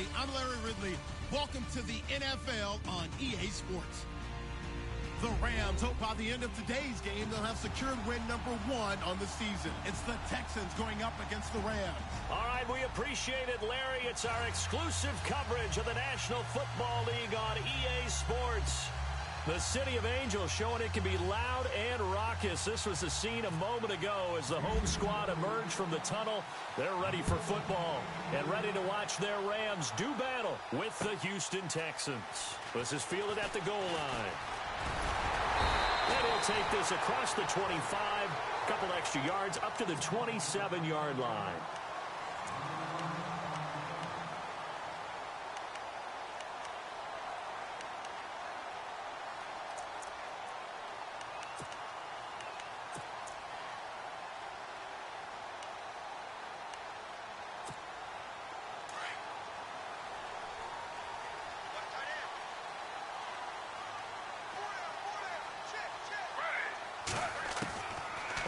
everybody. I'm Larry Ridley. Welcome to the NFL on EA Sports. The Rams hope by the end of today's game they'll have secured win number 1 on the season. It's the Texans going up against the Rams. All right, we appreciate it, Larry. It's our exclusive coverage of the National Football League on EA Sports. The City of Angels showing it can be loud and raucous. This was the scene a moment ago as the home squad emerged from the tunnel. They're ready for football and ready to watch their Rams do battle with the Houston Texans. This is fielded at the goal line. And he'll take this across the 25, a couple extra yards up to the 27-yard line.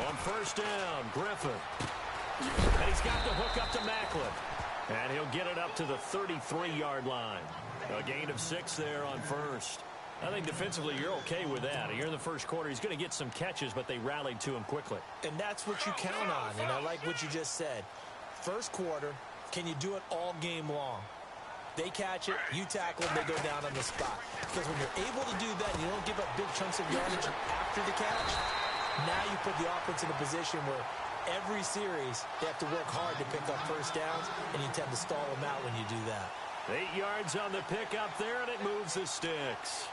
On first down, Griffin. And he's got the hook up to Macklin. And he'll get it up to the 33-yard line. A gain of 6 there on first. I think defensively you're okay with that. Here in the first quarter, he's going to get some catches, but they rallied to him quickly. And that's what you count on, and I like what you just said. First quarter, can you do it all game long? They catch it, you tackle them, they go down on the spot. Because when you're able to do that and you don't give up big chunks of yardage after the catch, now you put the offense in a position where every series they have to work hard to pick up first downs, and you tend to stall them out when you do that. 8 yards on the pickup there, and it moves the sticks.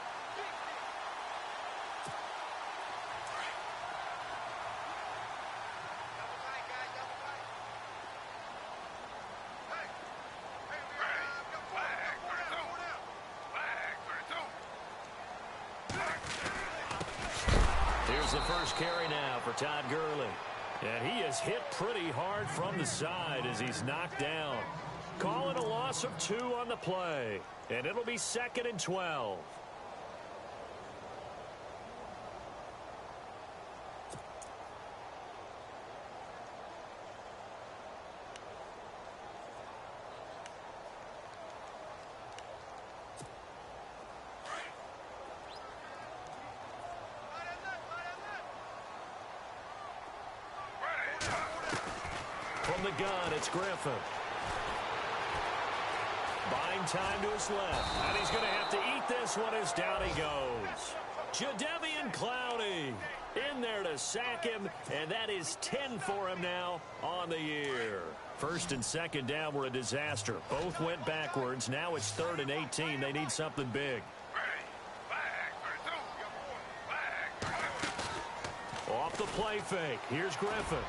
The first carry now for Todd Gurley. And he is hit pretty hard from the side as he's knocked down. Calling a loss of 2 on the play. And it'll be 2nd and 12. From the gun, it's Griffin. Buying time to his left. And he's going to have to eat this one as down he goes. Jadeveon Clowney in there to sack him, and that is 10 for him now on the year. First and second down were a disaster. Both went backwards. Now it's 3rd and 18. They need something big. Off the play fake. Here's Griffin.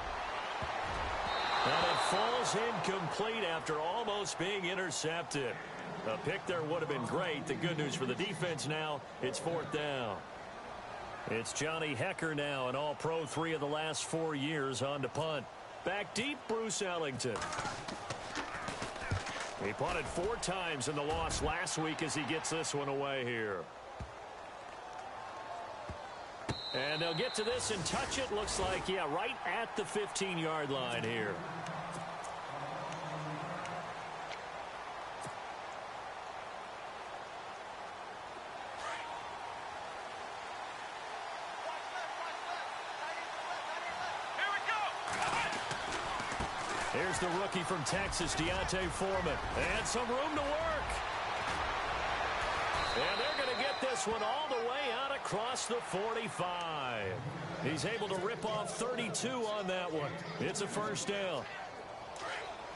And it falls incomplete after almost being intercepted. A pick there would have been great. The good news for the defense now, it's 4th down. It's Johnny Hecker now, an all-pro 3 of the last 4 years on to punt. Back deep, Bruce Ellington. He punted 4 times in the loss last week as he gets this one away here. And they'll get to this and touch it. Looks like, yeah, right at the 15-yard line here. Here's the rookie from Texas, Deontay Foreman. And some room to work. And they're going to get this one all the way out across the 45. He's able to rip off 32 on that one. It's a first down.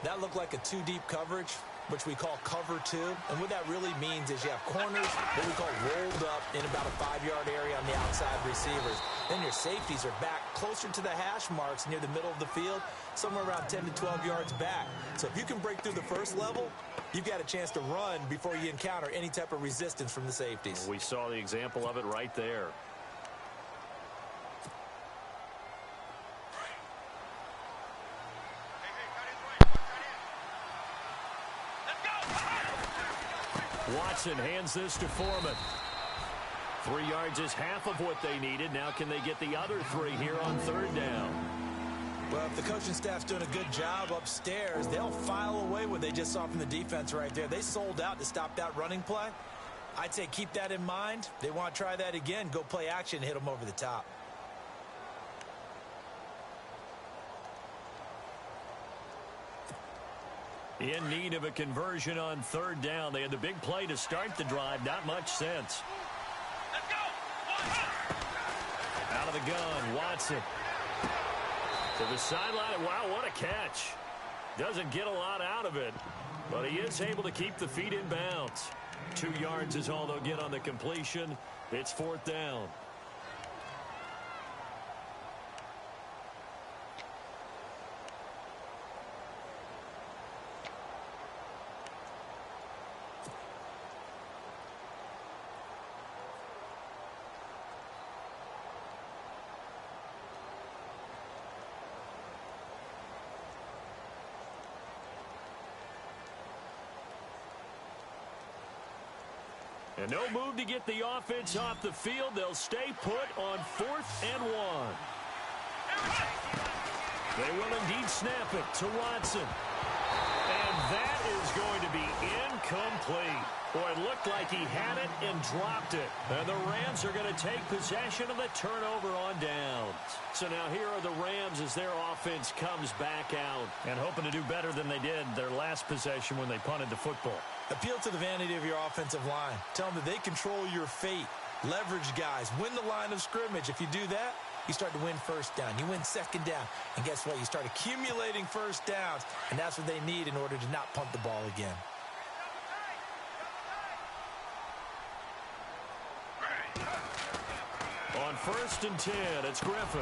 That looked like a 2-deep coverage, which we call cover 2. And what that really means is you have corners, what we call rolled up in about a 5-yard area on the outside receivers. Then your safeties are back closer to the hash marks near the middle of the field, somewhere around 10 to 12 yards back. So if you can break through the first level, you've got a chance to run before you encounter any type of resistance from the safeties. We saw the example of it right there. Watson hands this to Foreman. 3 yards is half of what they needed. Now can they get the other 3 here on 3rd down? Well, if the coaching staff's doing a good job upstairs, they'll file away what they just saw from the defense right there. They sold out to stop that running play. I'd say keep that in mind. They want to try that again. Go play action, hit them over the top. In need of a conversion on third down. They had the big play to start the drive. Not much sense. Let's go. Out of the gun, Watson. To the sideline. Wow, what a catch. Doesn't get a lot out of it, but he is able to keep the feet in bounds. 2 yards is all they'll get on the completion. It's fourth down. And no move to get the offense off the field. They'll stay put on 4th and 1. They will indeed snap it to Watson. And that is going to be incomplete. Boy, it looked like he had it and dropped it. And the Rams are going to take possession of the turnover on downs. So now here are the Rams as their offense comes back out and hoping to do better than they did their last possession when they punted the football. Appeal to the vanity of your offensive line. Tell them that they control your fate. Leverage guys. Win the line of scrimmage. If you do that, you start to win first down. You win second down. And guess what? You start accumulating first downs. And that's what they need in order to not punt the ball again. On 1st and 10, it's Griffin.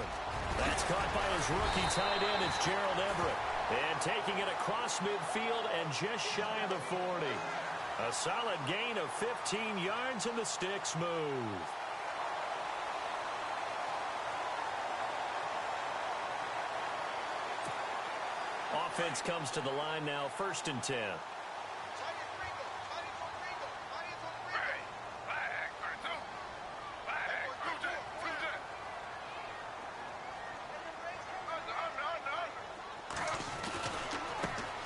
That's caught by his rookie tight end. It's Gerald Everett. And taking it across midfield and just shy of the 40. A solid gain of 15 yards and the sticks move. Offense comes to the line now, 1st and 10.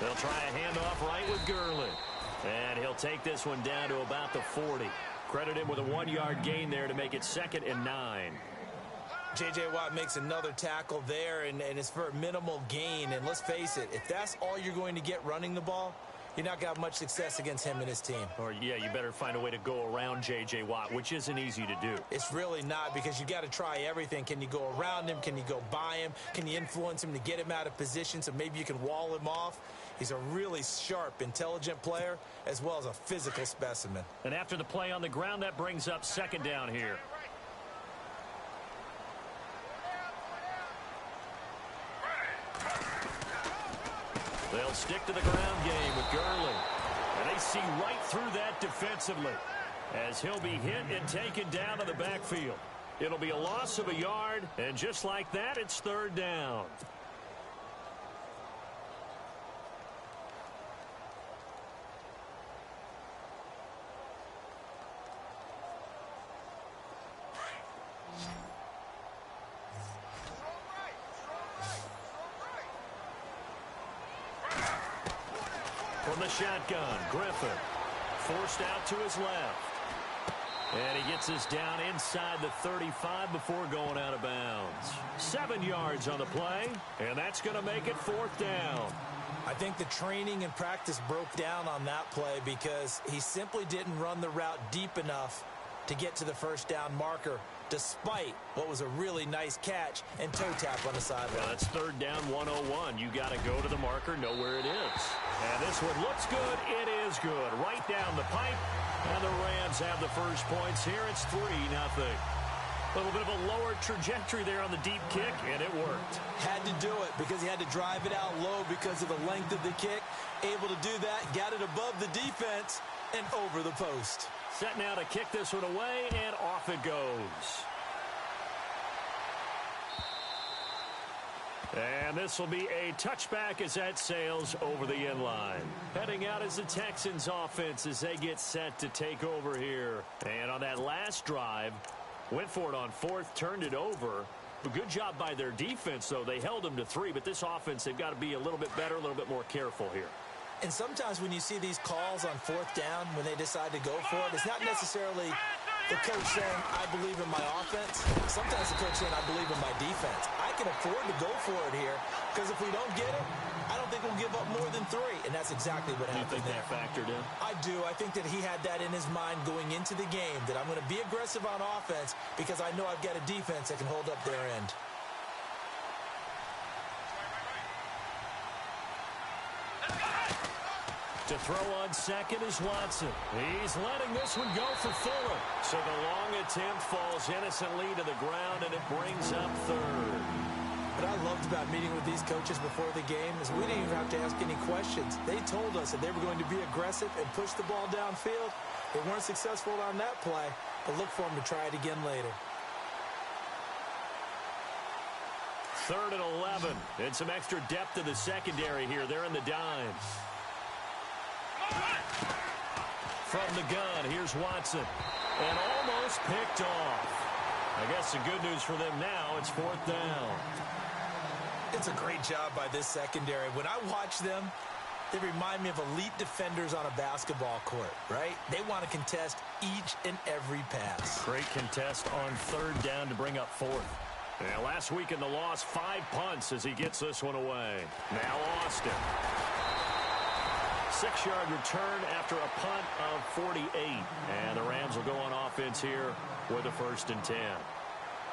They'll try a handoff right with Gurley. And he'll take this one down to about the 40. Credit him with a 1-yard gain there to make it 2nd and 9. J.J. Watt makes another tackle there, and it's for a minimal gain. And let's face it, if that's all you're going to get running the ball, you're not going to have much success against him and his team. Or, yeah, you better find a way to go around J.J. Watt, which isn't easy to do. It's really not, because you got to try everything. Can you go around him? Can you go by him? Can you influence him to get him out of position so maybe you can wall him off? He's a really sharp, intelligent player, as well as a physical specimen. And after the play on the ground, that brings up 2nd down here. They'll stick to the ground game with Gurley. And they see right through that defensively as he'll be hit and taken down to the backfield. It'll be a loss of a yard, and just like that, it's 3rd down. From the shotgun, Griffin forced out to his left. And he gets us down inside the 35 before going out of bounds. 7 yards on the play, and that's going to make it 4th down. I think the training and practice broke down on that play because he simply didn't run the route deep enough to get to the 1st down marker, despite what was a really nice catch and toe tap on the sideline. Well, that's 3rd down 101. You got to go to the marker, know where it is. And this one looks good. It is good. Right down the pipe. And the Rams have the first points here. It's 3-0. A little bit of a lower trajectory there on the deep kick, and it worked. Had to do it because he had to drive it out low because of the length of the kick. Able to do that, got it above the defense and over the post. Set now to kick this one away, and off it goes. And this will be a touchback as that sails over the end line. Heading out is the Texans offense as they get set to take over here. And on that last drive, went for it on 4th, turned it over. A good job by their defense, though. They held them to 3, but this offense, they've got to be a little bit better, a little bit more careful here. And sometimes when you see these calls on 4th down, when they decide to go for it, it's not necessarily the coach saying, I believe in my offense. Sometimes the coach saying, I believe in my defense. I can afford to go for it here because if we don't get it, I don't think we'll give up more than 3. And that's exactly what happened there. Do you think that factored in? I do. I think that he had that in his mind going into the game, that I'm going to be aggressive on offense because I know I've got a defense that can hold up their end. To throw on second is Watson. He's letting this one go for Fuller. So the long attempt falls innocently to the ground, and it brings up 3rd. What I loved about meeting with these coaches before the game is we didn't even have to ask any questions. They told us that they were going to be aggressive and push the ball downfield. They weren't successful on that play, but look for them to try it again later. 3rd and 11. And some extra depth to the secondary here. They're in the dime. From the gun, here's Watson. And almost picked off. I guess the good news for them now, it's 4th down. It's a great job by this secondary. When I watch them, they remind me of elite defenders on a basketball court, right? They want to contest each and every pass. Great contest on 3rd down to bring up 4th. And last week in the loss, 5 punts as he gets this one away. Now Austin. 6-yard return after a punt of 48. And the Rams will go on offense here with a 1st and 10.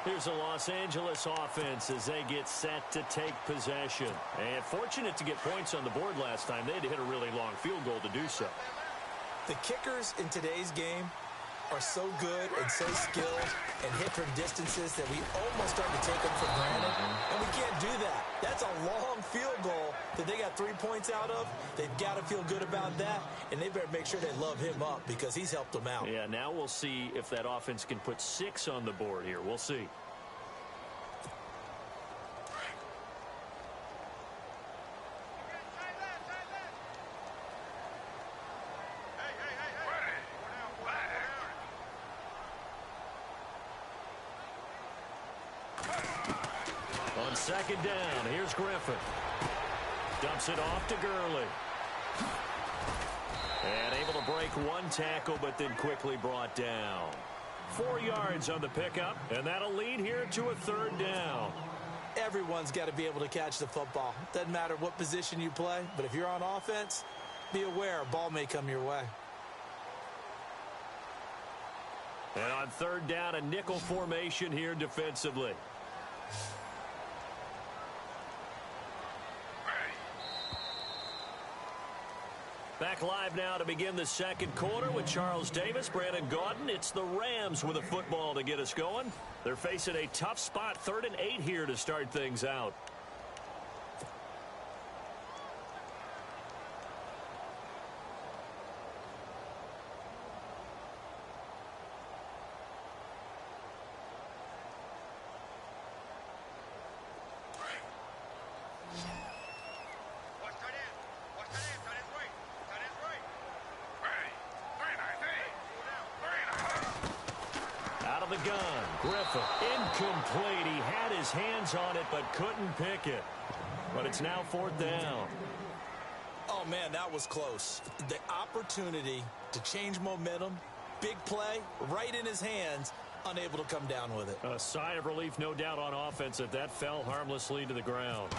Here's the Los Angeles offense as they get set to take possession. And fortunate to get points on the board last time. They had to hit a really long field goal to do so. The kickers in today's game are so good and so skilled and hit from distances that we almost start to take them for granted. And we can't do that. That's a long field goal that they got 3 points out of. They've got to feel good about that, and they better make sure they love him up because he's helped them out. Yeah, now we'll see if that offense can put 6 on the board here. We'll see. On 2nd down, here's Griffin. Dumps it off to Gurley. And able to break 1 tackle, but then quickly brought down. 4 yards on the pickup, and that'll lead here to a 3rd down. Everyone's got to be able to catch the football. Doesn't matter what position you play, but if you're on offense, be aware a ball may come your way. And on 3rd down, a nickel formation here defensively. Back live now to begin the 2nd quarter with Charles Davis, Brandon Gaudin. It's the Rams with a football to get us going. They're facing a tough spot, 3rd and 8 here to start things out. The gun, Griffin, incomplete. He had his hands on it but couldn't pick it. But it's now 4th down. Oh, man, that was close. The opportunity to change momentum, big play, right in his hands, unable to come down with it. A sigh of relief, no doubt, on offense that fell harmlessly to the ground.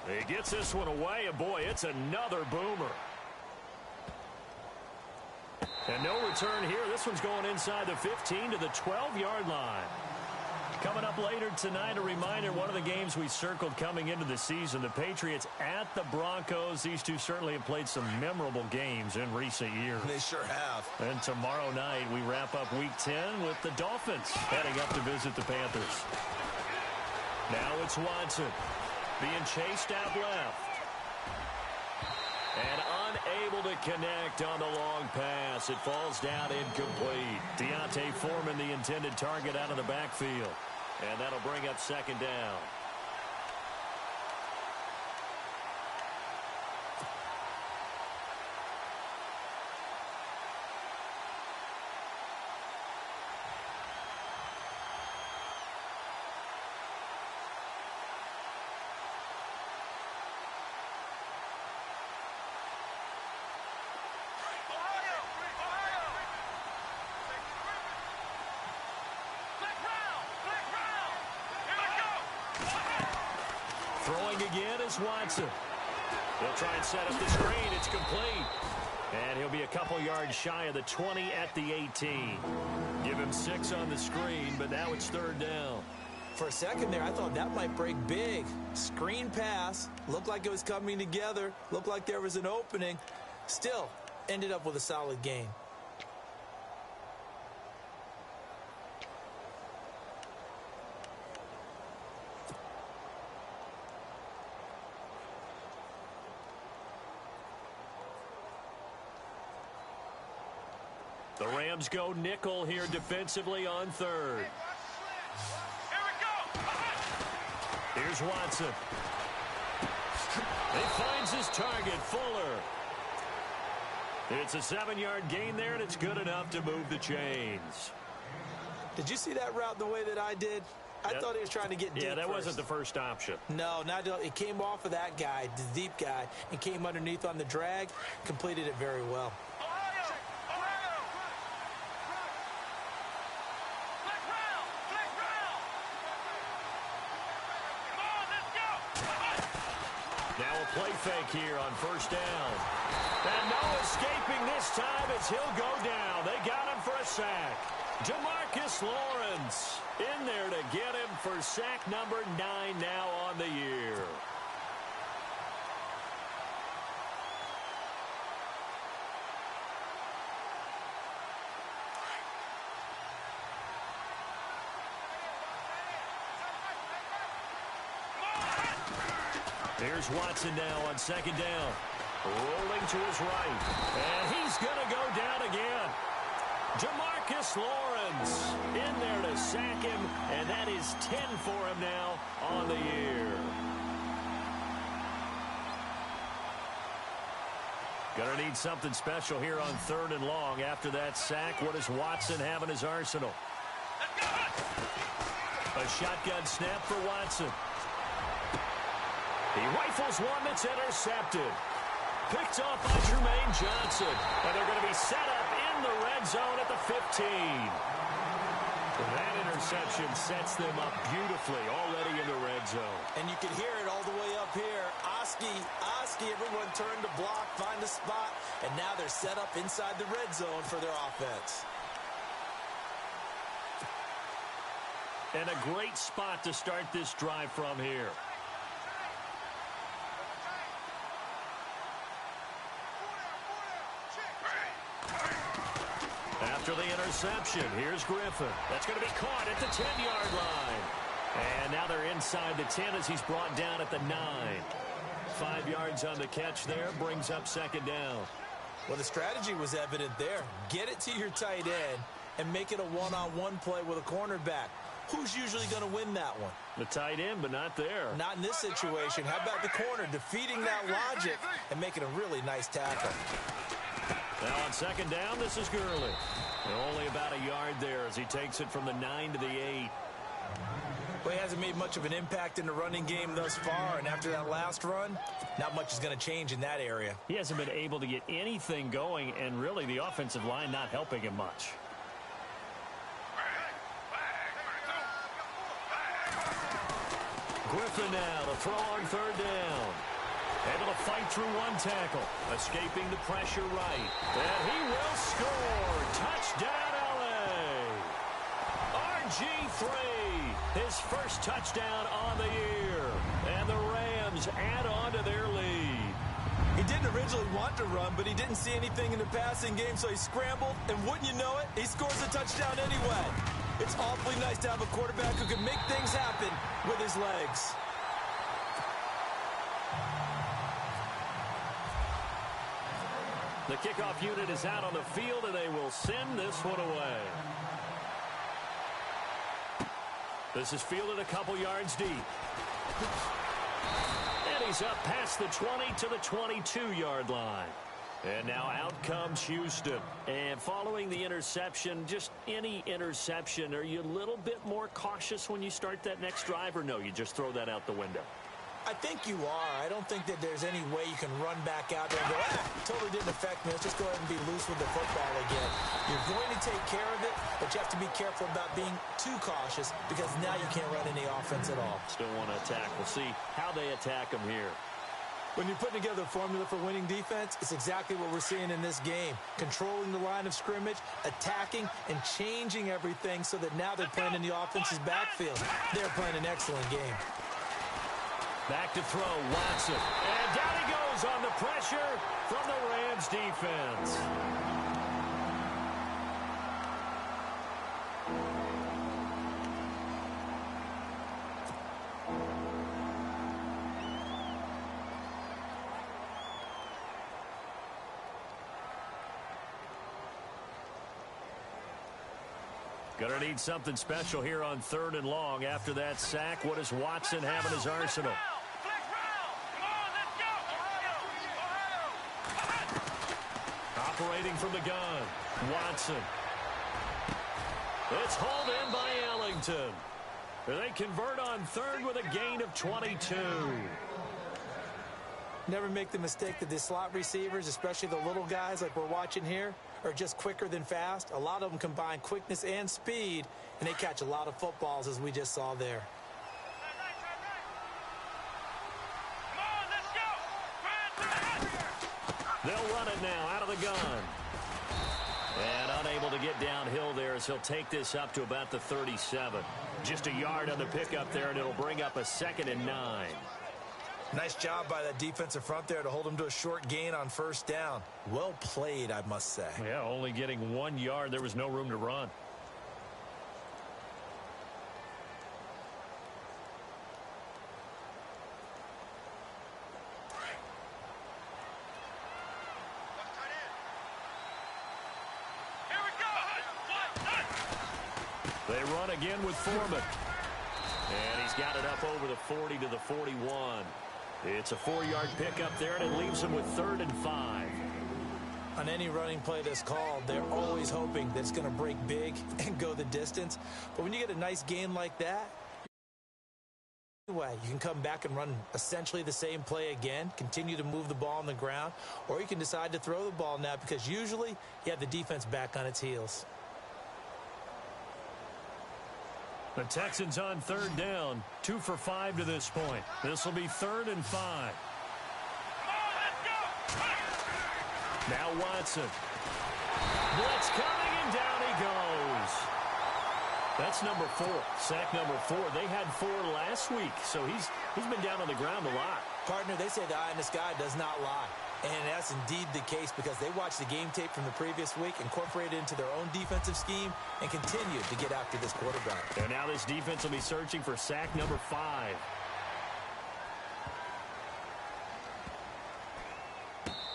He gets this one away, and boy, it's another boomer. And no return here. This one's going inside the 15 to the 12-yard line. Coming up later tonight, a reminder, one of the games we circled coming into the season, the Patriots at the Broncos. These two certainly have played some memorable games in recent years. They sure have. And tomorrow night, we wrap up Week 10 with the Dolphins heading up to visit the Panthers. Now it's Watson being chased out left. And unable to connect on the long pass. It falls down incomplete. Deontay Foreman, the intended target, out of the backfield. And that'll bring up 2nd down. Throwing again is Watson. He'll try and set up the screen. It's complete. And he'll be a couple yards shy of the 20 at the 18. Give him 6 on the screen, but now it's 3rd down. For a second there, I thought that might break big. Screen pass. Looked like it was coming together. Looked like there was an opening. Still, ended up with a solid gain. The Rams go nickel here defensively on 3rd. Here we go. Here's Watson. He finds his target, Fuller. It's a 7-yard gain there, and it's good enough to move the chains. Did you see that route the way that I did? I thought he was trying to get deep. Yeah, that first. wasn't the first option. No, it came off of that guy, the deep guy, and came underneath on the drag. Completed it very well. Now a play fake here on 1st down. And no escaping this time as he'll go down. They got him for a sack. Demarcus Lawrence in there to get him for sack number 9 now on the year. Here's Watson now on 2nd down. Rolling to his right. And he's going to go down again. Demarcus Lawrence in there to sack him. And that is 10 for him now on the year. Going to need something special here on 3rd and long. After that sack, what does Watson have in his arsenal? A shotgun snap for Watson. He rifles one that's intercepted. Picked off by Jermaine Johnson. And they're going to be set up in the red zone at the 15. That interception sets them up beautifully already in the red zone. And you can hear it all the way up here. Oski, everyone turned to block, find a spot. And now they're set up inside the red zone for their offense. And a great spot to start this drive from here. After the interception, here's Griffin. That's going to be caught at the 10-yard line. And now they're inside the 10 as he's brought down at the 9. 5 yards on the catch there, brings up 2nd down. Well, the strategy was evident there. Get it to your tight end and make it a one-on-one play with a cornerback. Who's usually going to win that one? The tight end, but not there. Not in this situation. How about the corner defeating that logic and making a really nice tackle? Now on 2nd down, this is Gurley. Only about a yard there as he takes it from the 9 to the 8. Well, he hasn't made much of an impact in the running game thus far, and after that last run, not much is going to change in that area. He hasn't been able to get anything going, and really the offensive line not helping him much. Griffin now to throw on 3rd down. Able to fight through one tackle. Escaping the pressure right. And he will score. Touchdown, L.A. RG3. His first touchdown on the year. And the Rams add on to their lead. He didn't originally want to run, but he didn't see anything in the passing game, so he scrambled. And wouldn't you know it, he scores a touchdown anyway. It's awfully nice to have a quarterback who can make things happen with his legs. The kickoff unit is out on the field, and they will send this one away. This is fielded a couple yards deep. And he's up past the 20 to the 22-yard line. And now out comes Houston. And following the interception, just any interception, are you a little bit more cautious when you start that next drive, or no, you just throw that out the window? I think you are. I don't think that there's any way you can run back out there and go, totally didn't affect me. Let's just go ahead and be loose with the football again. You're going to take care of it, but you have to be careful about being too cautious because now you can't run any offense at all. Still want to attack. We'll see how they attack them here. When you're putting together a formula for winning defense, it's exactly what we're seeing in this game. Controlling the line of scrimmage, attacking, and changing everything so that now they're playing in the offense's backfield. They're playing an excellent game. Back to throw, Watson. And down he goes on the pressure from the Rams defense. Gonna need something special here on 3rd and long. After that sack, what does Watson have in his arsenal? Operating from the gun, Watson. It's hauled in by Ellington. They convert on 3rd with a gain of 22. Never make the mistake that the slot receivers, especially the little guys like we're watching here, are just quicker than fast. A lot of them combine quickness and speed, and they catch a lot of footballs, as we just saw there. They'll run it now out of the gun. And unable to get downhill there as he'll take this up to about the 37. Just a yard on the pickup there, and it'll bring up a 2nd and 9. Nice job by that defensive front there to hold him to a short gain on 1st down. Well played, I must say. Yeah, only getting 1 yard. There was no room to run. They run again with Foreman. And he's got it up over the 40 to the 41. It's a 4-yard pickup there, and it leaves him with 3rd and 5. On any running play that's called, they're always hoping that it's going to break big and go the distance. But when you get a nice gain like that, anyway, you can come back and run essentially the same play again, continue to move the ball on the ground, or you can decide to throw the ball now because usually you have the defense back on its heels. The Texans on 3rd down, 2 for 5 to this point. This will be 3rd and 5. Now Watson. Blitz coming, and down he goes. That's number 4, sack number 4. They had 4 last week, so he's been down on the ground a lot. Partner, they say the eye in the sky does not lie. And that's indeed the case because they watched the game tape from the previous week, incorporated it into their own defensive scheme, and continued to get after this quarterback. And now this defense will be searching for sack number 5.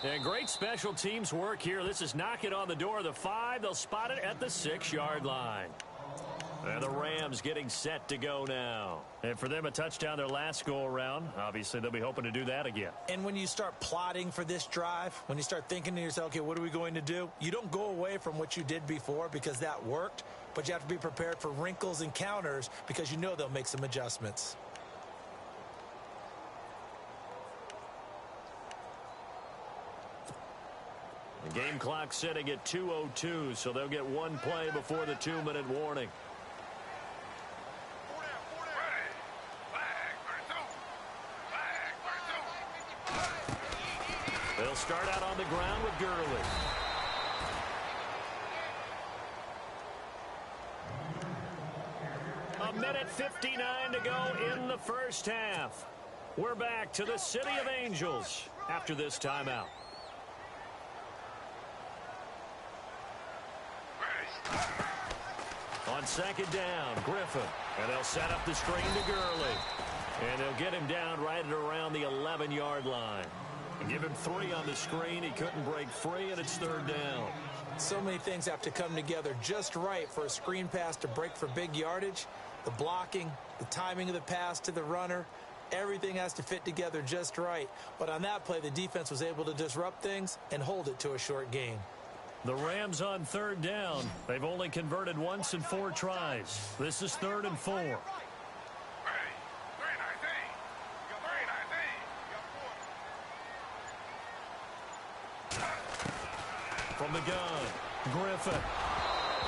And great special teams work here. This is knock it on the door of the 5. They'll spot it at the 6-yard line. And the Rams getting set to go now. And for them, a touchdown their last go-around. Obviously, they'll be hoping to do that again. And when you start plotting for this drive, when you start thinking to yourself, okay, what are we going to do? You don't go away from what you did before because that worked, but you have to be prepared for wrinkles and counters because you know they'll make some adjustments. The game clock sitting at 2:02, so they'll get 1 play before the 2-minute warning. They'll start out on the ground with Gurley. A minute 59 to go in the first half. We're back to the City of Angels after this timeout. On 2nd down, Griffin. And they'll set up the screen to Gurley. And they'll get him down right at around the 11-yard line. And give him 3 on the screen. He couldn't break free, and it's 3rd down. So many things have to come together just right for a screen pass to break for big yardage. The blocking, the timing of the pass to the runner, everything has to fit together just right. But on that play, the defense was able to disrupt things and hold it to a short gain. The Rams on 3rd down. They've only converted once in 4 tries. This is 3rd and 4. from the gun. Griffin.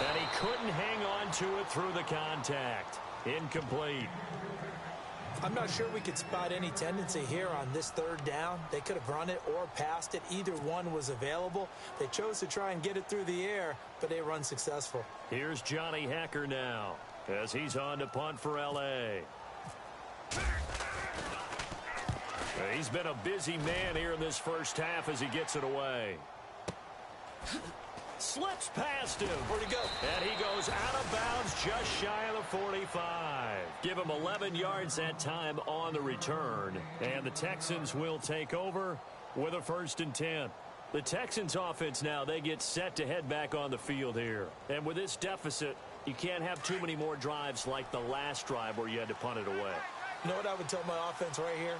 And he couldn't hang on to it through the contact. Incomplete. I'm not sure we could spot any tendency here on this third down. They could have run it or passed it. Either one was available. They chose to try and get it through the air, but they were unsuccessful. Here's Johnny Hecker now as he's on to punt for L.A. He's been a busy man here in this first half as he gets it away. Slips past him. Where'd he go? And he goes out of bounds just shy of the 45. Give him 11 yards that time on the return. And the Texans will take over with a 1st and 10. The Texans offense now, they get set to head back on the field here. And with this deficit, you can't have too many more drives like the last drive where you had to punt it away. You know what I would tell my offense right here?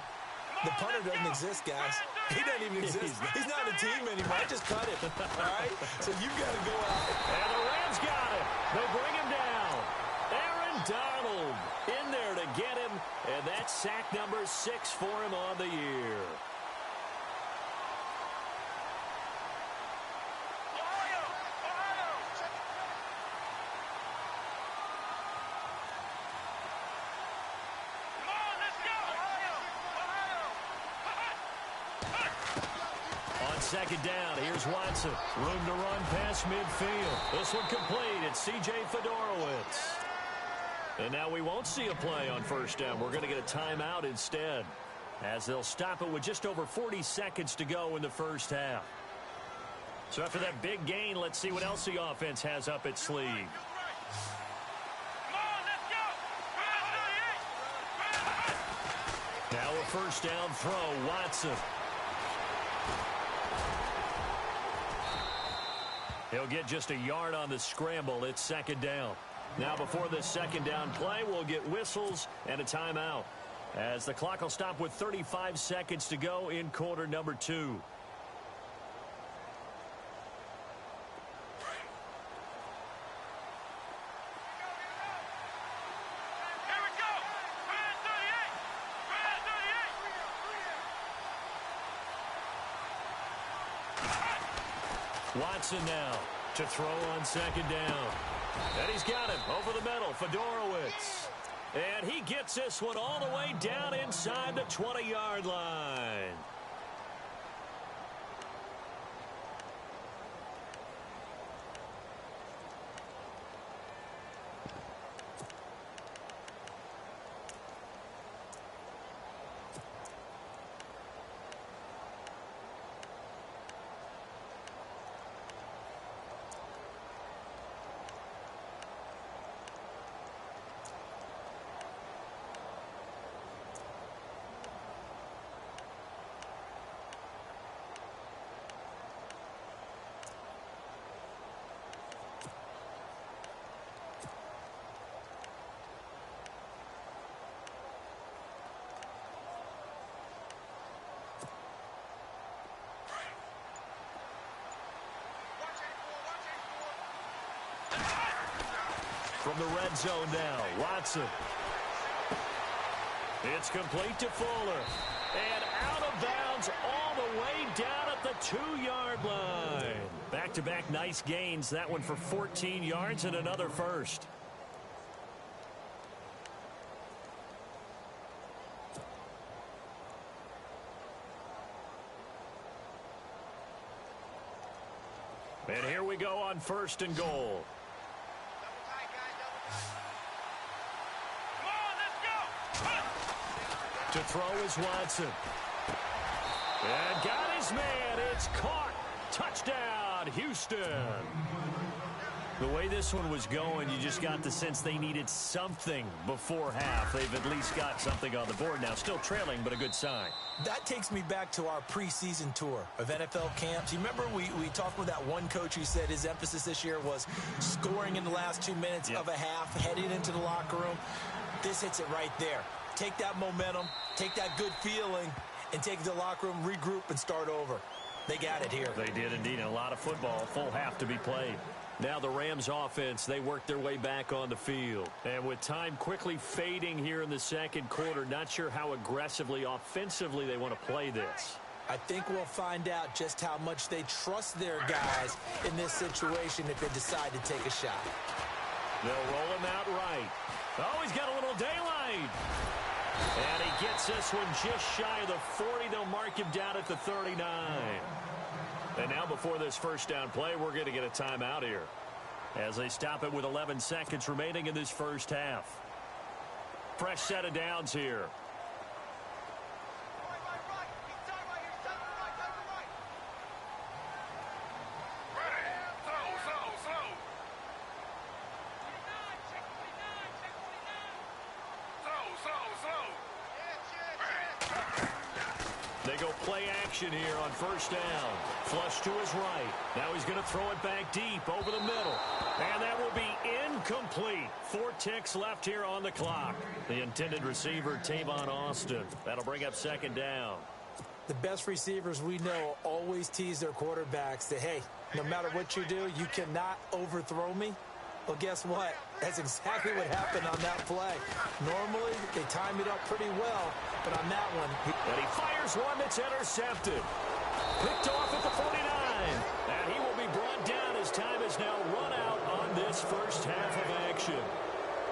The punter doesn't exist, guys. He doesn't even exist. He's not a team anymore. I just cut him. All right? So you've got to go out. And the Rams got it. They'll bring him down. Aaron Donald in there to get him. And that's sack number 6 for him on the year. Second down, here's Watson. Room to run past midfield. This one complete. It's C.J. Fedorowicz. And now we won't see a play on 1st down. We're going to get a timeout instead, as they'll stop it with just over 40 seconds to go in the first half. So after that big gain, let's see what else the offense has up its sleeve. Now a 1st down throw, Watson. He'll get just a yard on the scramble. It's 2nd down. Now before this 2nd down play, we'll get whistles and a timeout, as the clock will stop with 35 seconds to go in quarter number 2. Watson now to throw on 2nd down. And he's got him over the middle, Fedorowicz. And he gets this one all the way down inside the 20-yard line. From the red zone now, Watson. It's complete to Fuller. And out of bounds all the way down at the 2-yard line. Back-to-back nice gains. That one for 14 yards and another first. And here we go on 1st and goal. To throw is Watson. And got his man. It's caught. Touchdown, Houston. The way this one was going, you just got the sense they needed something before half. They've at least got something on the board now. Still trailing, but a good sign. That takes me back to our preseason tour of NFL camps. You remember we talked with that one coach who said his emphasis this year was scoring in the last 2 minutes of a half, heading into the locker room. This hits it right there. Take that momentum, take that good feeling, and take it to the locker room, regroup, and start over. They got it here. They did indeed. A lot of football, full half to be played. Now the Rams offense, they work their way back on the field. And with time quickly fading here in the second quarter, not sure how aggressively, offensively they want to play this. I think we'll find out just how much they trust their guys in this situation if they decide to take a shot. They'll roll him out right. Oh, he's got a little daylight. And he gets this one just shy of the 40. They'll mark him down at the 39. And now before this first down play, we're going to get a timeout here as they stop it with 11 seconds remaining in this first half. Fresh set of downs here. They go play action here on first down. Flush to his right. Now he's going to throw it back deep over the middle. And that will be incomplete. 4 ticks left here on the clock. The intended receiver, Tavon Austin. That'll bring up second down. The best receivers we know always tease their quarterbacks that, hey, no matter what you do, you cannot overthrow me. Well, guess what? That's exactly what happened on that play. Normally, they time it up pretty well, but on that one... And he fires one that's intercepted. Picked off at the 49. And he will be brought down as time is now run out on this first half of action.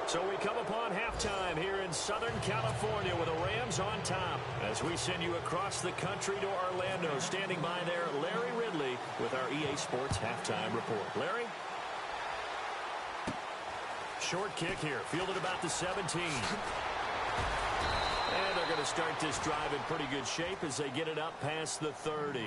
So we come upon halftime here in Southern California with the Rams on top as we send you across the country to Orlando. Standing by there, Larry Ridley with our EA Sports Halftime Report. Larry? Short kick here, fielded about the 17. And they're going to start this drive in pretty good shape as they get it up past the 30.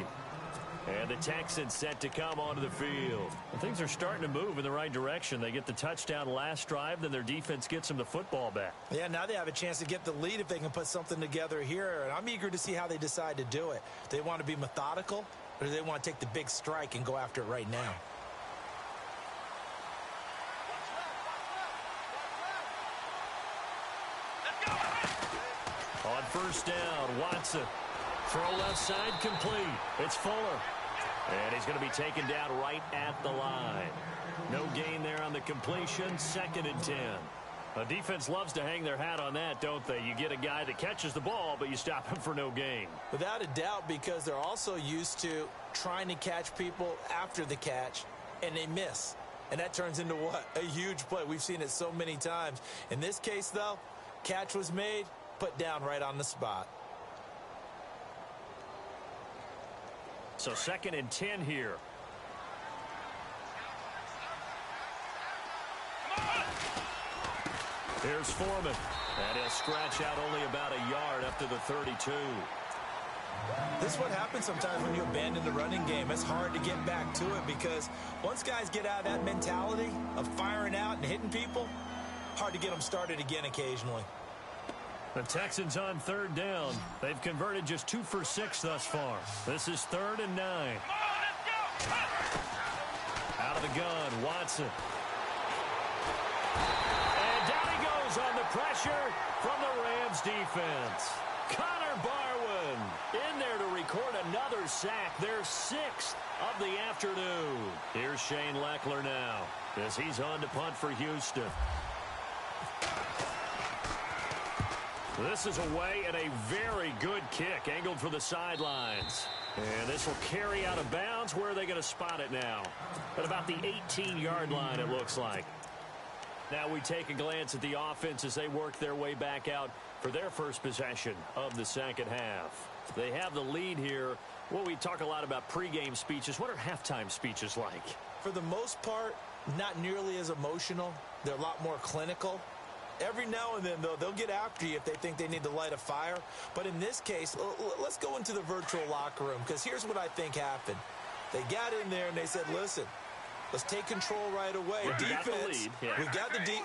And the Texans set to come onto the field. And things are starting to move in the right direction. They get the touchdown last drive, then their defense gets them the football back. Yeah, now they have a chance to get the lead if they can put something together here. And I'm eager to see how they decide to do it. Do they want to be methodical, or do they want to take the big strike and go after it right now? On first down, Watson. Throw left side complete. It's Fuller. And he's going to be taken down right at the line. No gain there on the completion. 2nd and 10. A defense loves to hang their hat on that, don't they? You get a guy that catches the ball, but you stop him for no gain. Without a doubt, because they're also used to trying to catch people after the catch, and they miss. And that turns into what? A huge play. We've seen it so many times. In this case, though, catch was made, put down right on the spot. So 2nd and 10 here. Here's Foreman. And he'll scratch out only about a yard up to the 32. This is what happens sometimes when you abandon the running game. It's hard to get back to it because once guys get out of that mentality of firing out and hitting people, hard to get them started again occasionally. The Texans on 3rd down. They've converted just 2 for 6 thus far. This is 3rd and 9. Out of the gun, Watson. And down he goes on the pressure from the Rams defense. Connor Barwin in there to record another sack. Their 6th of the afternoon. Here's Shane Leckler now as he's on to punt for Houston. This is away and a very good kick angled for the sidelines. And this will carry out of bounds. Where are they going to spot it now? At about the 18-yard line, it looks like. Now we take a glance at the offense as they work their way back out for their first possession of the second half. They have the lead here. Well, we talk a lot about pregame speeches. What are halftime speeches like? For the most part, not nearly as emotional. They're a lot more clinical. Every now and then, though, they'll get after you if they think they need to light a fire. But in this case, let's go into the virtual locker room, because here's what I think happened. They got in there and they said, listen, let's take control right away. Yeah, defense, we got the lead.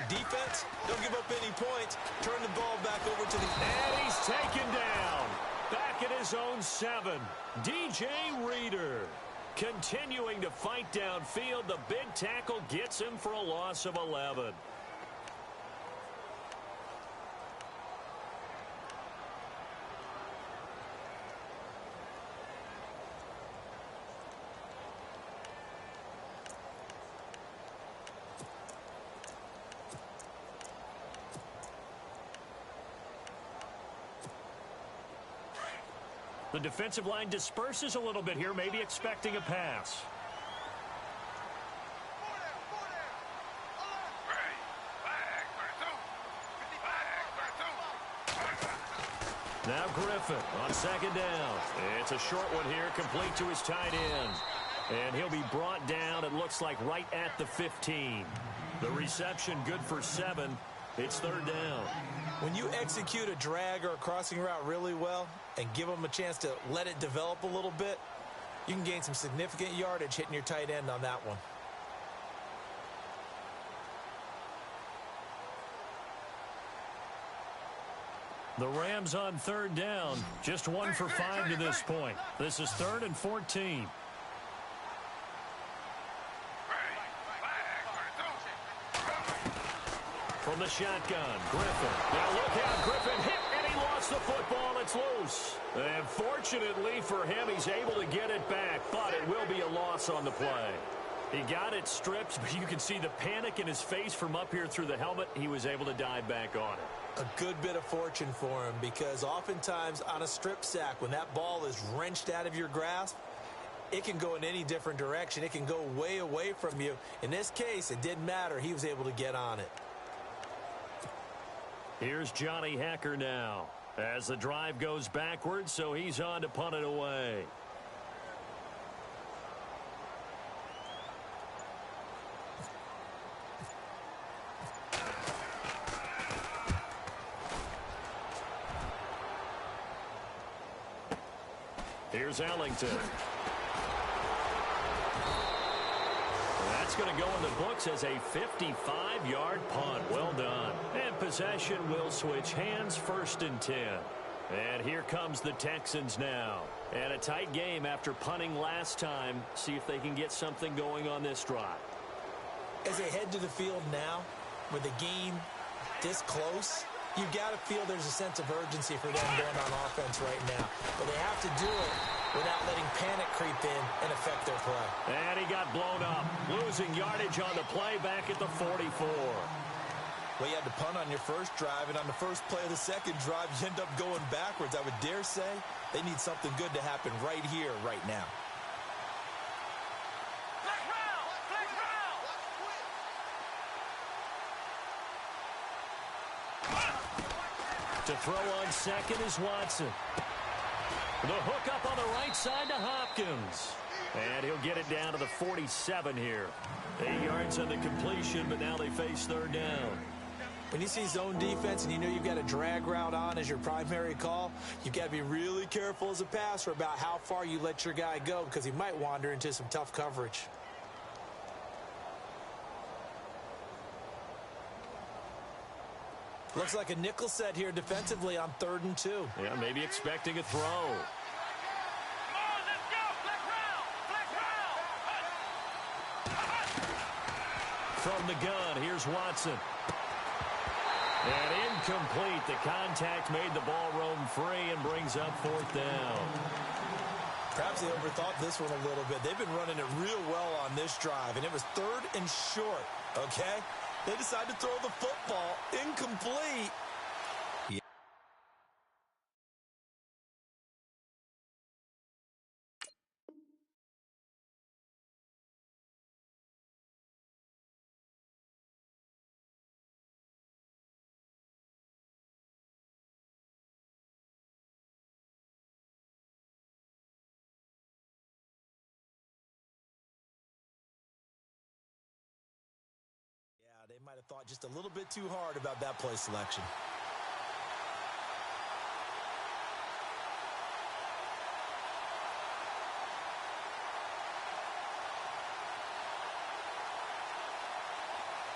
Defense, don't give up any points. Turn the ball back over to the... And he's taken down. Back at his own 7. DJ Reader continuing to fight downfield. The big tackle gets him for a loss of 11. The defensive line disperses a little bit here, maybe expecting a pass. Now Griffin on second down. It's a short one here, complete to his tight end. And he'll be brought down, it looks like, right at the 15. The reception good for 7. It's third down. When you execute a drag or a crossing route really well and give them a chance to let it develop a little bit, you can gain some significant yardage hitting your tight end on that one. The Rams on third down. Just 1 for 5 to this point. This is 3rd and 14. From the shotgun, Griffin. Now look out, Griffin hit, and he lost the football. It's loose. And fortunately for him, he's able to get it back, but it will be a loss on the play. He got it stripped, but you can see the panic in his face from up here through the helmet. He was able to dive back on it. A good bit of fortune for him, because oftentimes on a strip sack, when that ball is wrenched out of your grasp, it can go in any different direction. It can go way away from you. In this case, it didn't matter. He was able to get on it. Here's Johnny Hacker now as the drive goes backwards, so he's on to punt it away. Here's Ellington. That's going to go in the books as a 55-yard punt. Well done. And possession will switch hands, 1st and 10. And here comes the Texans now. And a tight game after punting last time. See if they can get something going on this drive. As they head to the field now, with the game this close, you've got to feel there's a sense of urgency for them going on offense right now. But they have to do it without letting panic creep in and affect their play. And he got blown up, losing yardage on the play back at the 44. Well, you had to punt on your first drive, and on the first play of the second drive, you end up going backwards. I would dare say they need something good to happen right here, right now. To throw on second is Watson. The hook up on the right side to Hopkins. And he'll get it down to the 47 here. 8 yards on the completion, but now they face third down. When you see zone defense and you know you've got a drag route on as your primary call, you've got to be really careful as a passer about how far you let your guy go, because he might wander into some tough coverage. Looks like a nickel set here defensively on 3rd and 2. Yeah, maybe expecting a throw. Come on, let's go. Flex round. From the gun, here's Watson. And incomplete. The contact made the ball roam free and brings up 4th down. Perhaps they overthought this one a little bit. They've been running it real well on this drive, and it was 3rd and short, okay? They decided to throw the football incomplete. Yeah. They might have thought just a little bit too hard about that play selection.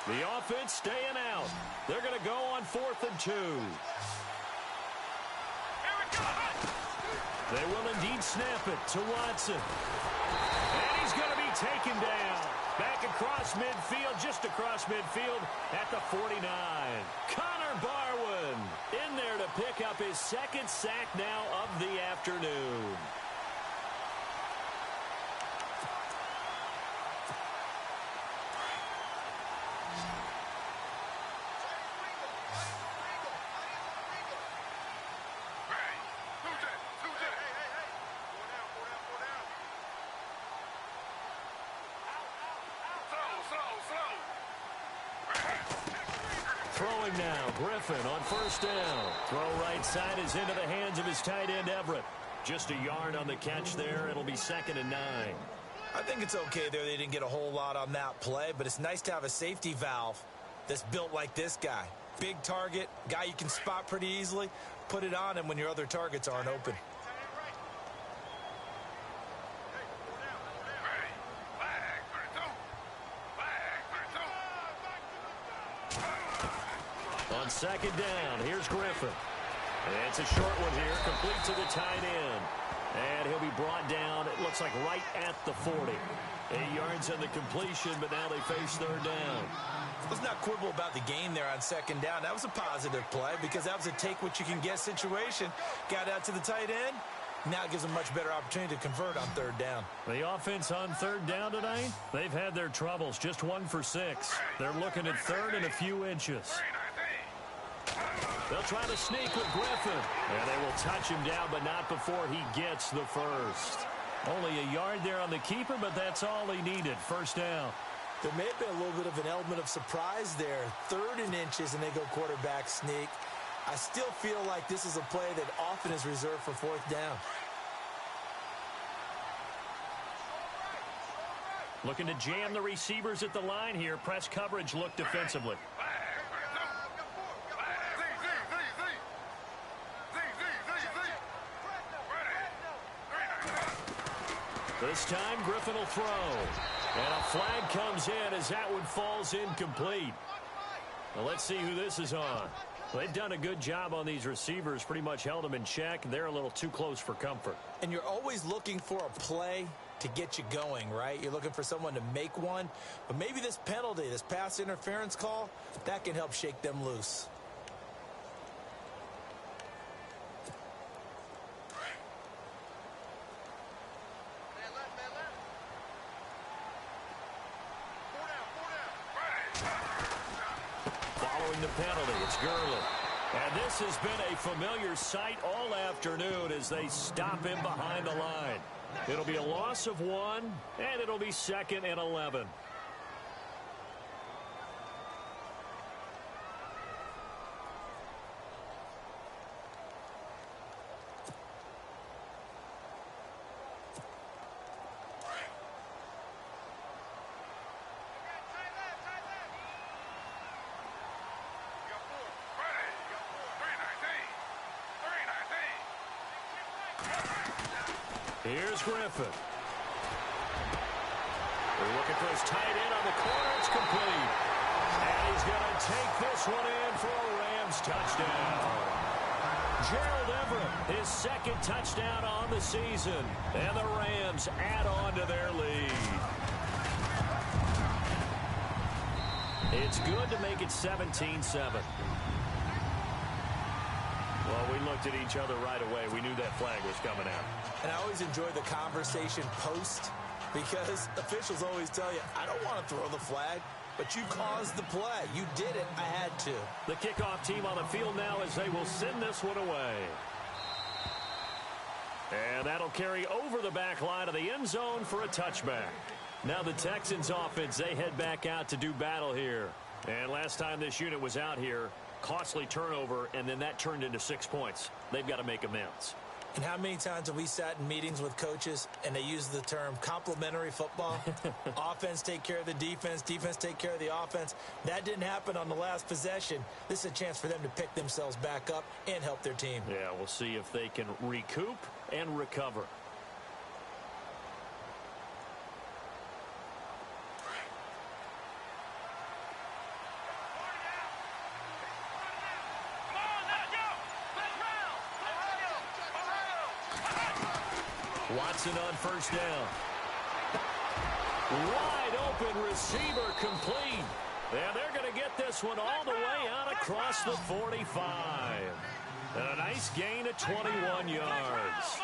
The offense staying out. They're going to go on 4th and 2. They will indeed snap it to Watson. And he's going to be taken down. Back across midfield, just across midfield at the 49. Connor Barwin in there to pick up his 2nd sack now of the afternoon. throwing now. Griffin on first down. Throw right side is into the hands of his tight end, Everett. Just a yard on the catch there. It'll be 2nd and 9. I think it's okay there. They didn't get a whole lot on that play, but it's nice to have a safety valve that's built like this guy. Big target, guy you can spot pretty easily. Put it on him when your other targets aren't open. On 2nd down, here's Griffin. It's a short one here, complete to the tight end. And he'll be brought down, it looks like right at the 40. 8 yards on the completion, but now they face 3rd down. Let's not quibble about the gain there on 2nd down. That was a positive play because that was a take-what-you-can-get situation. Got out to the tight end. Now it gives them a much better opportunity to convert on 3rd down. The offense on 3rd down tonight, they've had their troubles, just 1 for 6. They're looking at 3rd and a few inches. They'll try to sneak with Griffin. And they will touch him down, but not before he gets the first. Only a yard there on the keeper, but that's all he needed. 1st down. There may have been a little bit of an element of surprise there. 3rd and inches, and they go quarterback sneak. I still feel like this is a play that often is reserved for 4th down. Looking to jam the receivers at the line here. Press coverage look defensively. This time, Griffin will throw. And a flag comes in as that one falls incomplete. Well, let's see who this is on. They've done a good job on these receivers, pretty much held them in check. They're a little too close for comfort. And you're always looking for a play to get you going, right? You're looking for someone to make one. But maybe this penalty, this pass interference call, that can help shake them loose. Following the penalty, it's Gurley. And this has been a familiar sight all afternoon as they stop him behind the line. It'll be a loss of 1, and it'll be 2nd and 11. Here's Griffin. They're looking for his tight end on the corner. It's complete. And he's going to take this one in for a Rams touchdown. Gerald Everett, his 2nd touchdown on the season. And the Rams add on to their lead. It's good to make it 17-7. Well, we looked at each other right away. We knew that flag was coming out. And I always enjoy the conversation post because officials always tell you, I don't want to throw the flag, but you caused the play. You did it. I had to. The kickoff team on the field now as they will send this one away. And that'll carry over the back line of the end zone for a touchback. Now the Texans offense, they head back out to do battle here. And last time this unit was out here, costly turnover, and then that turned into 6 points. They've got to make amends. And how many times have we sat in meetings with coaches and they use the term complementary football? Offense take care of the defense, defense take care of the offense. That didn't happen on the last possession. This is a chance for them to pick themselves back up and help their team. Yeah, we'll see if they can recoup and recover. Watson on first down. Wide open receiver complete. And they're going to get this one all the way out across the 45. And a nice gain of 21 yards.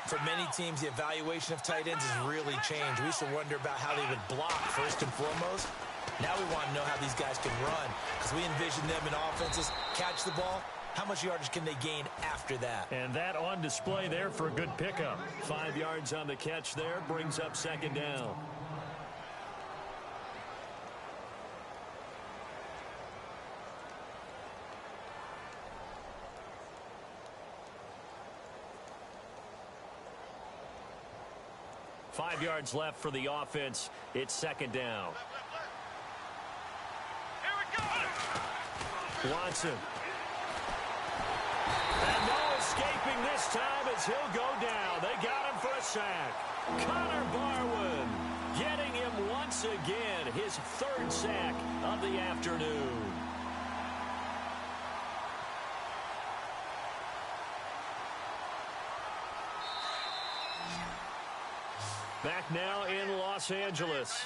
For many teams, the evaluation of tight ends has really changed. We used to wonder about how they would block first and foremost. Now we want to know how these guys can run because we envision them in offenses catch the ball. How much yardage can they gain after that? And that on display there for a good pickup. 5 yards on the catch there brings up 2nd down. 5 yards left for the offense. It's second down. Here we go. Watson. And no escaping this time as he'll go down. They got him for a sack. Connor Barwin getting him once again, his third sack of the afternoon. Back now in Los Angeles.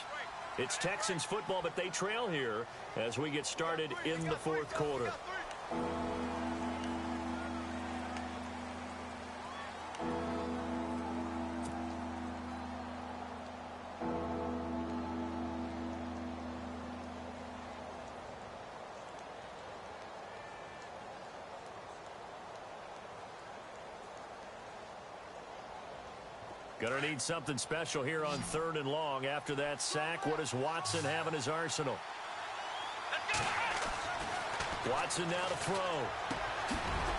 It's Texans football, but they trail here as we get started in the fourth quarter. Gonna need something special here on 3rd and long. After that sack, what does Watson have in his arsenal? Watson now to throw.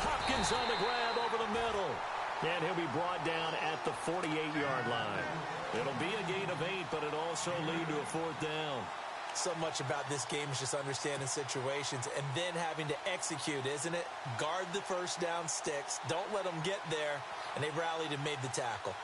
Hopkins on the grab over the middle. And he'll be brought down at the 48-yard line. It'll be a gain of 8, but it'll also lead to a 4th down. So much about this game is just understanding situations and then having to execute, isn't it? Guard the first down sticks. Don't let them get there. And they rallied and made the tackle.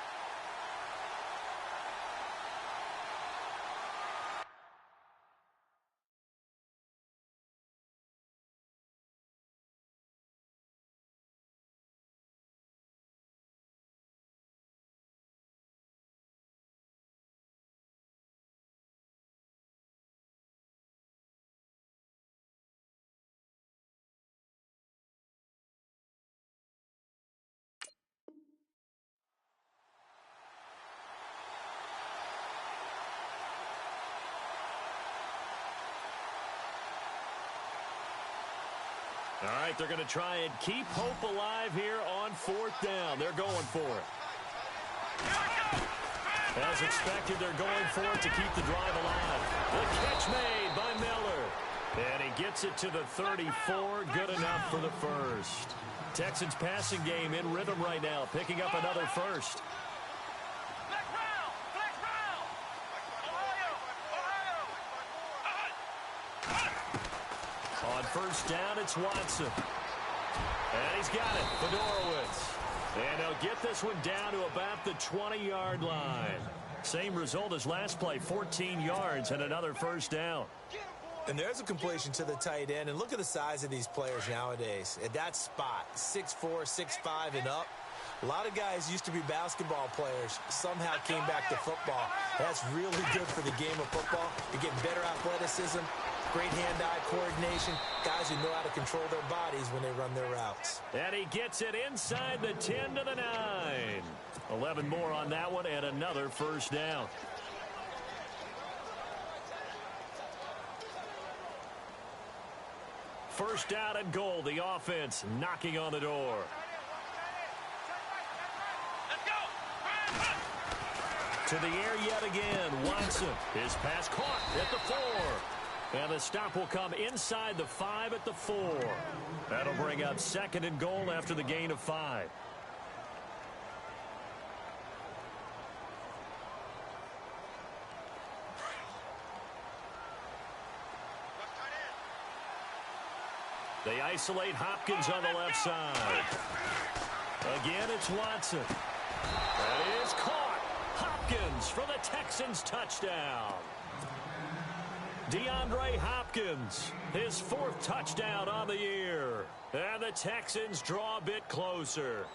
All right, they're going to try and keep hope alive here on 4th down. They're going for it. As expected, they're going for it to keep the drive alive. The catch made by Miller. And he gets it to the 34. Good enough for the first. Texans passing game in rhythm right now, picking up another first. On first down, it's Watson. And he's got it, Fedorowicz. And they'll get this one down to about the 20-yard line. Same result as last play, 14 yards and another first down. And there's a completion to the tight end. And look at the size of these players nowadays. At that spot, 6'4", 6'5", and up. A lot of guys used to be basketball players, somehow came back to football. That's really good for the game of football. You're getting better athleticism, great hand-eye coordination, guys who know how to control their bodies when they run their routes. And he gets it inside the 10 to the 9. 11 more on that one and another first down. First down and goal, the offense knocking on the door. To the air yet again, Watson. His pass caught at the 4. And the stop will come inside the 5 at the 4. That'll bring up 2nd and goal after the gain of 5. They isolate Hopkins on the left side. Again, it's Watson. That is caught. Hopkins for the Texans touchdown. DeAndre Hopkins, his 4th touchdown on the year. And the Texans draw a bit closer.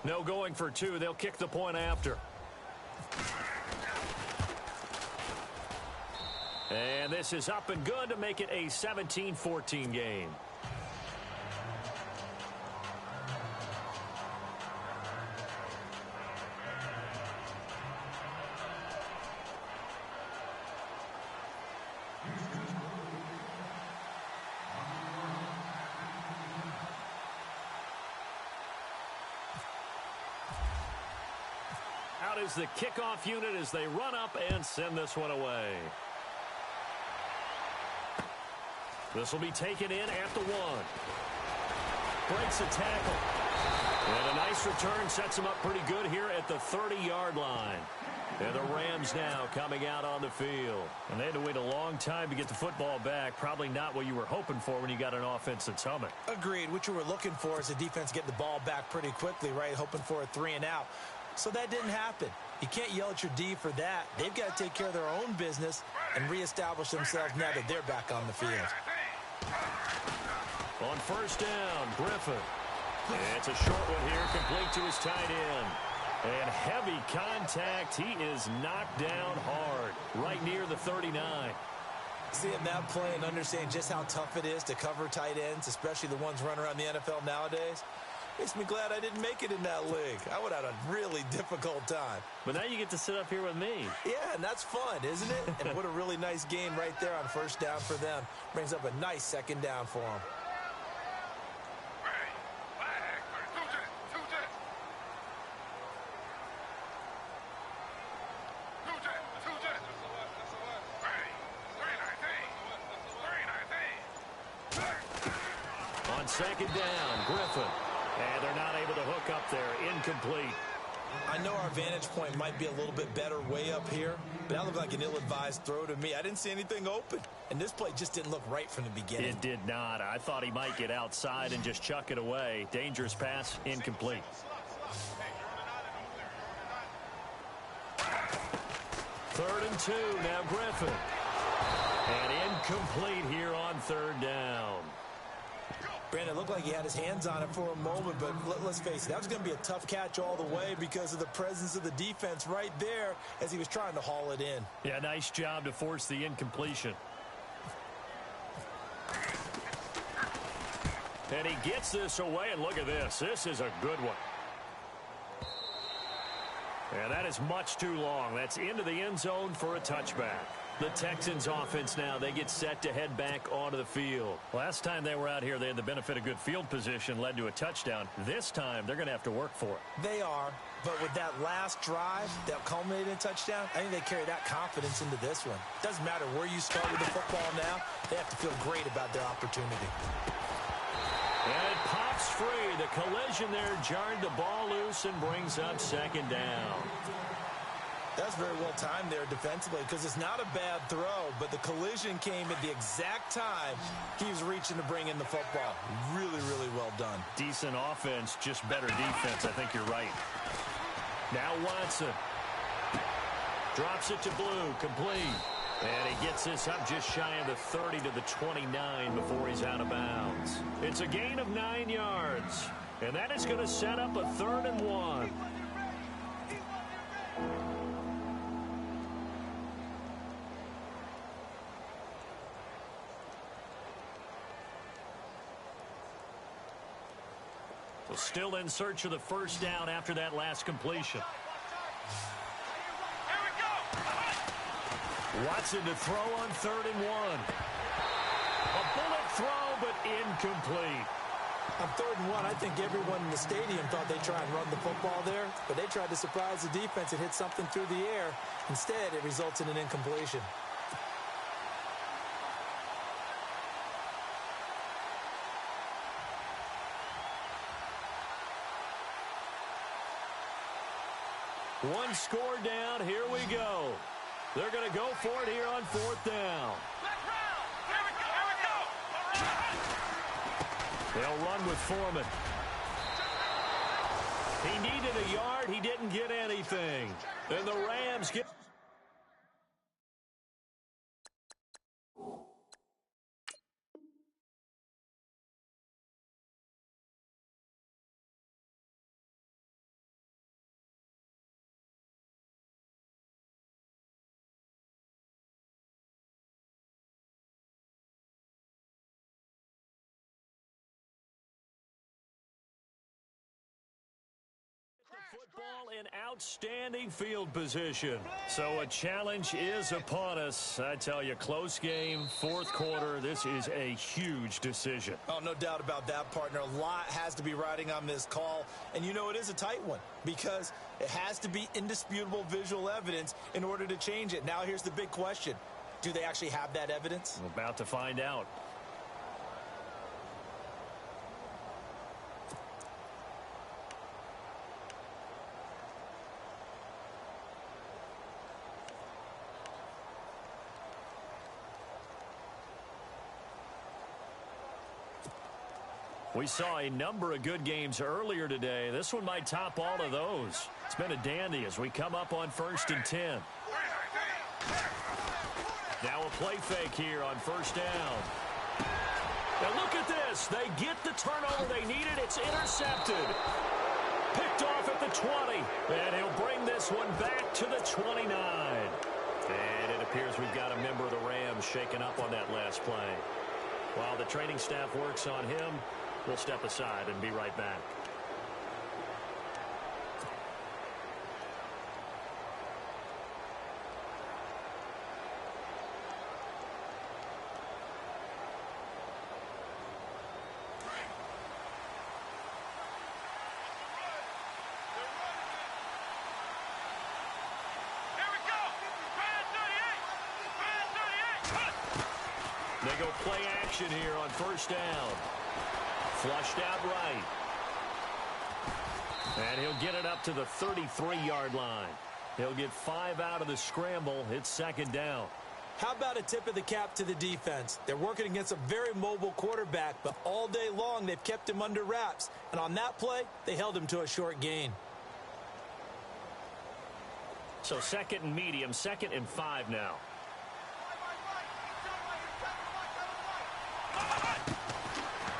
No going for 2. They'll kick the point after. And this is up and good to make it a 17-14 game. Out is the kickoff unit as they run up and send this one away. This will be taken in at the 1. Breaks a tackle. And a nice return sets him up pretty good here at the 30-yard line. And the Rams now coming out on the field. And they had to wait a long time to get the football back. Probably not what you were hoping for when you got an offense that's humming. Agreed. What you were looking for is the defense getting the ball back pretty quickly, right? Hoping for a 3 and out. So that didn't happen. You can't yell at your D for that. They've got to take care of their own business and reestablish themselves now that they're back on the field. On first down, Griffin. It's a short one here, complete to his tight end. And heavy contact. He is knocked down hard, right near the 39. Seeing that play and understanding just how tough it is to cover tight ends, especially the ones running around the NFL nowadays, makes me glad I didn't make it in that league. I would have had a really difficult time. But now you get to sit up here with me. Yeah, and that's fun, isn't it? And what a really nice gain right there on first down for them. Brings up a nice second down for them. Second down, Griffin. And they're not able to hook up there. Incomplete. I know our vantage point might be a little bit better way up here, but that looked like an ill-advised throw to me. I didn't see anything open, and this play just didn't look right from the beginning. It did not. I thought he might get outside and just chuck it away. Dangerous pass, incomplete. Third and 2, now Griffin. And incomplete here on third down. Brandon, it looked like he had his hands on it for a moment, but let's face it, that was going to be a tough catch all the way because of the presence of the defense right there as he was trying to haul it in. Yeah, nice job to force the incompletion. And he gets this away, and look at this. This is a good one. And that is much too long. That's into the end zone for a touchback. The Texans offense now, they get set to head back onto the field. Last time they were out here, they had the benefit of good field position, led to a touchdown. This time, they're going to have to work for it. They are, but with that last drive that culminated in a touchdown, I think they carry that confidence into this one. Doesn't matter where you start with the football now, they have to feel great about their opportunity. And it pops free. The collision there jarred the ball loose and brings up second down. That's very well timed there defensively because it's not a bad throw, but the collision came at the exact time he was reaching to bring in the football. Really, really well done. Decent offense, just better defense. I think you're right. Now Watson drops it to Blue, complete. And he gets this up just shy of the 30 to the 29 before he's out of bounds. It's a gain of 9 yards, and that is going to set up a 3rd and 1. Still in search of the first down after that last completion. Watson to throw on 3rd and 1. A bullet throw, but incomplete. On 3rd and 1, I think everyone in the stadium thought they'd try and run the football there, but they tried to surprise the defense and hit something through the air. Instead, it results in an incompletion. One score down. Here we go. They're going to go for it here on 4th down. They'll run with Foreman. He needed a yard. He didn't get anything. And the Rams get... Football in outstanding field position. So a challenge is upon us. I tell you, close game, 4th quarter. This is a huge decision. Oh, no doubt about that, partner. A lot has to be riding on this call. And you know it is a tight one because it has to be indisputable visual evidence in order to change it. Now here's the big question. Do they actually have that evidence? We're about to find out. We saw a number of good games earlier today. This one might top all of those. It's been a dandy as we come up on 1st and 10. Now a play fake here on 1st down. Now look at this. They get the turnover they needed. It's intercepted. Picked off at the 20. And he'll bring this one back to the 29. And it appears we've got a member of the Rams shaken up on that last play. While the training staff works on him, we'll step aside and be right back. They go play action here on 1st down. Flushed out right. And he'll get it up to the 33-yard line. He'll get 5 out of the scramble. It's 2nd down. How about a tip of the cap to the defense? They're working against a very mobile quarterback, but all day long they've kept him under wraps. And on that play, they held him to a short gain. So 2nd and medium, 2nd and 5 now.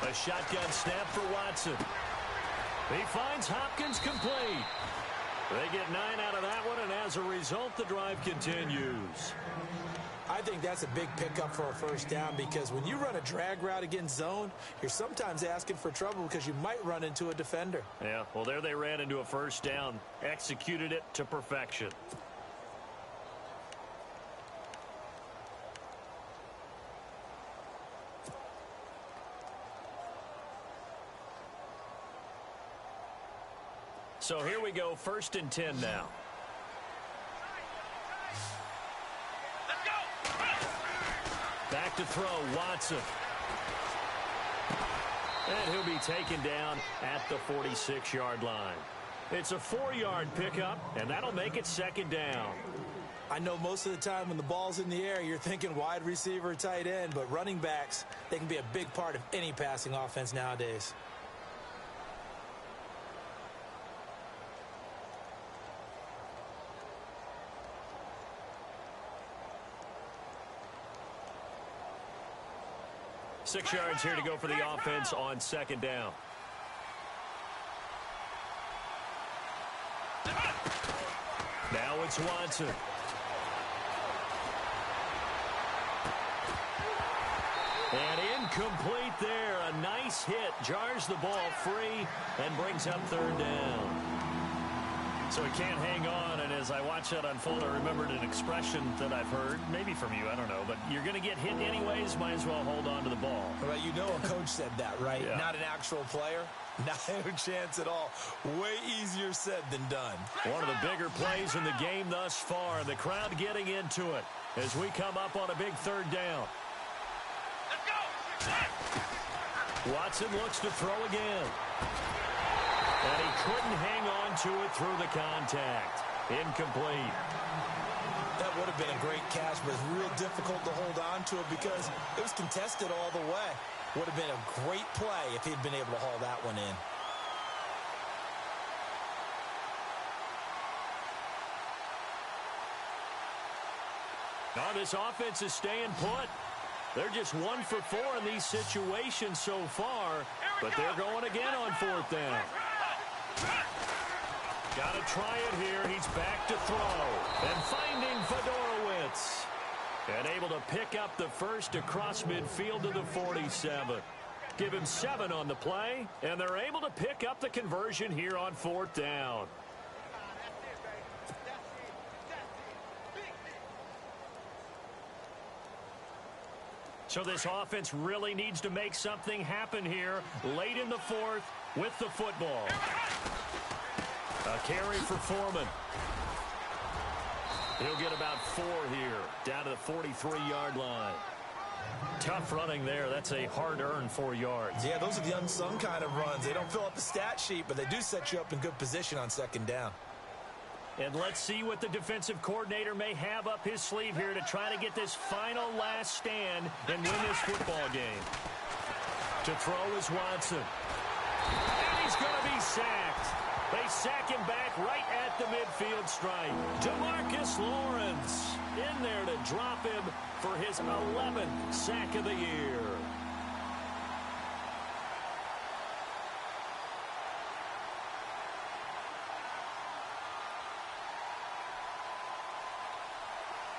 A shotgun snap for Watson. He finds Hopkins complete. They get 9 out of that one, and as a result, the drive continues. I think that's a big pickup for a 1st down because when you run a drag route against zone, you're sometimes asking for trouble because you might run into a defender. Yeah, well, there they ran into a 1st down, executed it to perfection. So here we go, 1st and 10 now. Let's go. Back to throw, Watson. And he'll be taken down at the 46-yard line. It's a 4-yard pickup, and that'll make it 2nd down. I know most of the time when the ball's in the air, you're thinking wide receiver, tight end, but running backs, they can be a big part of any passing offense nowadays. Six yards here to go for the offense on 2nd down. Now it's Watson. And incomplete there. A nice hit. Jars the ball free and brings up 3rd down. So he can't hang on, and as I watch that unfold, I remembered an expression that I've heard, maybe from you, I don't know, but you're going to get hit anyways, might as well hold on to the ball. Well, you know a coach said that, right? Yeah. Not an actual player. Not a chance at all. Way easier said than done. One of the bigger plays in the game thus far, the crowd getting into it as we come up on a big 3rd down. Let's go. Watson looks to throw again. And he couldn't hang on to it through the contact. Incomplete. That would have been a great catch, but it's real difficult to hold on to it because it was contested all the way. Would have been a great play if he'd been able to haul that one in. Now this offense is staying put. They're just 1 for 4 in these situations so far, but they're going again on 4th down. Got to try it here. He's back to throw. And finding Fedorowicz. And able to pick up the first across midfield to the 47. Give him 7 on the play, and they're able to pick up the conversion here on 4th down. So this offense really needs to make something happen here late in the 4th with the football. A carry for Foreman. He'll get about 4 here, down to the 43-yard line. Tough running there. That's a hard-earned 4 yards. Yeah, those are the unsung kind of runs. They don't fill up the stat sheet, but they do set you up in good position on 2nd down. And let's see what the defensive coordinator may have up his sleeve here to try to get this final last stand and win this football game. To throw is Watson. And he's going to be sacked. They sack him back right at the midfield stripe. DeMarcus Lawrence in there to drop him for his 11th sack of the year.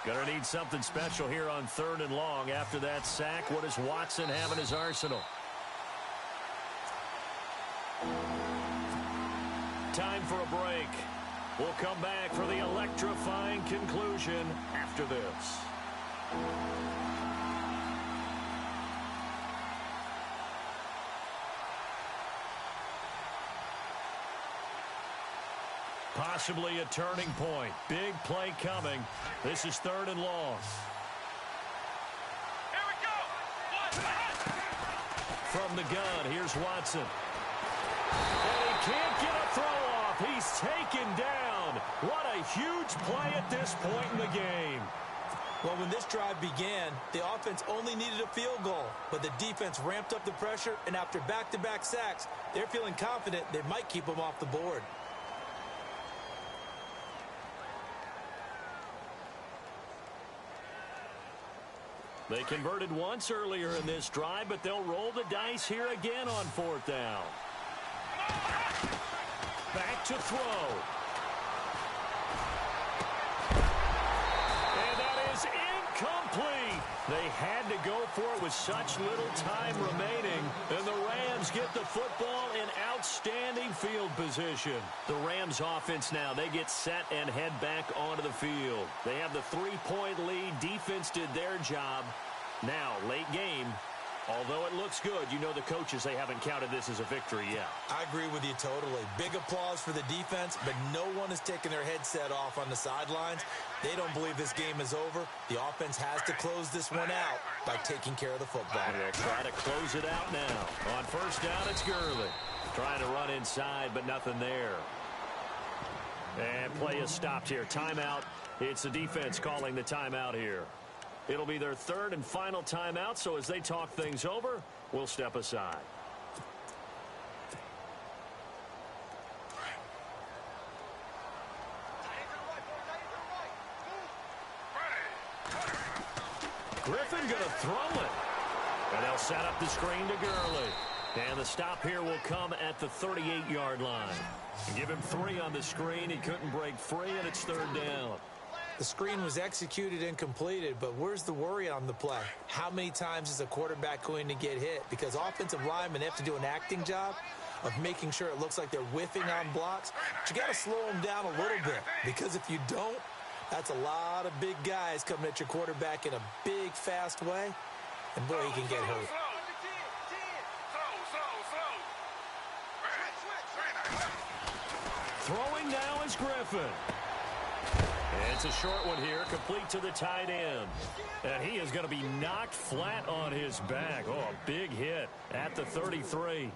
Going to need something special here on 3rd and long. After that sack, what does Watson have in his arsenal? Time for a break. We'll come back for the electrifying conclusion after this. Possibly a turning point. Big play coming. This is 3rd and long. Here we go. From the gun, here's Watson. And he can't get a throw off. He's taken down. What a huge play at this point in the game. Well, when this drive began, the offense only needed a field goal, but the defense ramped up the pressure, and after back-to-back sacks, they're feeling confident they might keep them off the board. They converted once earlier in this drive, but they'll roll the dice here again on 4th down. Back to throw. And that is incomplete. They had to go for it with such little time remaining. And the Rams get the football in outstanding field position. The Rams offense now, they get set and head back onto the field. They have the 3-point lead. Defense did their job. Now, late game. Although it looks good, you know the coaches, they haven't counted this as a victory yet. I agree with you totally. Big applause for the defense, but no one is taking their headset off on the sidelines. They don't believe this game is over. The offense has to close this one out by taking care of the football. They'll try to close it out now. On 1st down, it's Gurley. Trying to run inside, but nothing there. And play is stopped here. Timeout. It's the defense calling the timeout here. It'll be their 3rd and final timeout, so as they talk things over, we'll step aside. Griffin going to throw it. And they'll set up the screen to Gurley. And the stop here will come at the 38-yard line. Give him 3 on the screen. He couldn't break free, and it's 3rd down. The screen was executed and completed, but where's the worry on the play? How many times is a quarterback going to get hit? Because offensive linemen have to do an acting job of making sure it looks like they're whiffing on blocks. But you got to slow them down a little bit, because if you don't, that's a lot of big guys coming at your quarterback in a big, fast way. And boy, he can get hurt. Throwing now is Griffin. It's a short one here, complete to the tight end. And he is going to be knocked flat on his back. Oh, a big hit at the 33.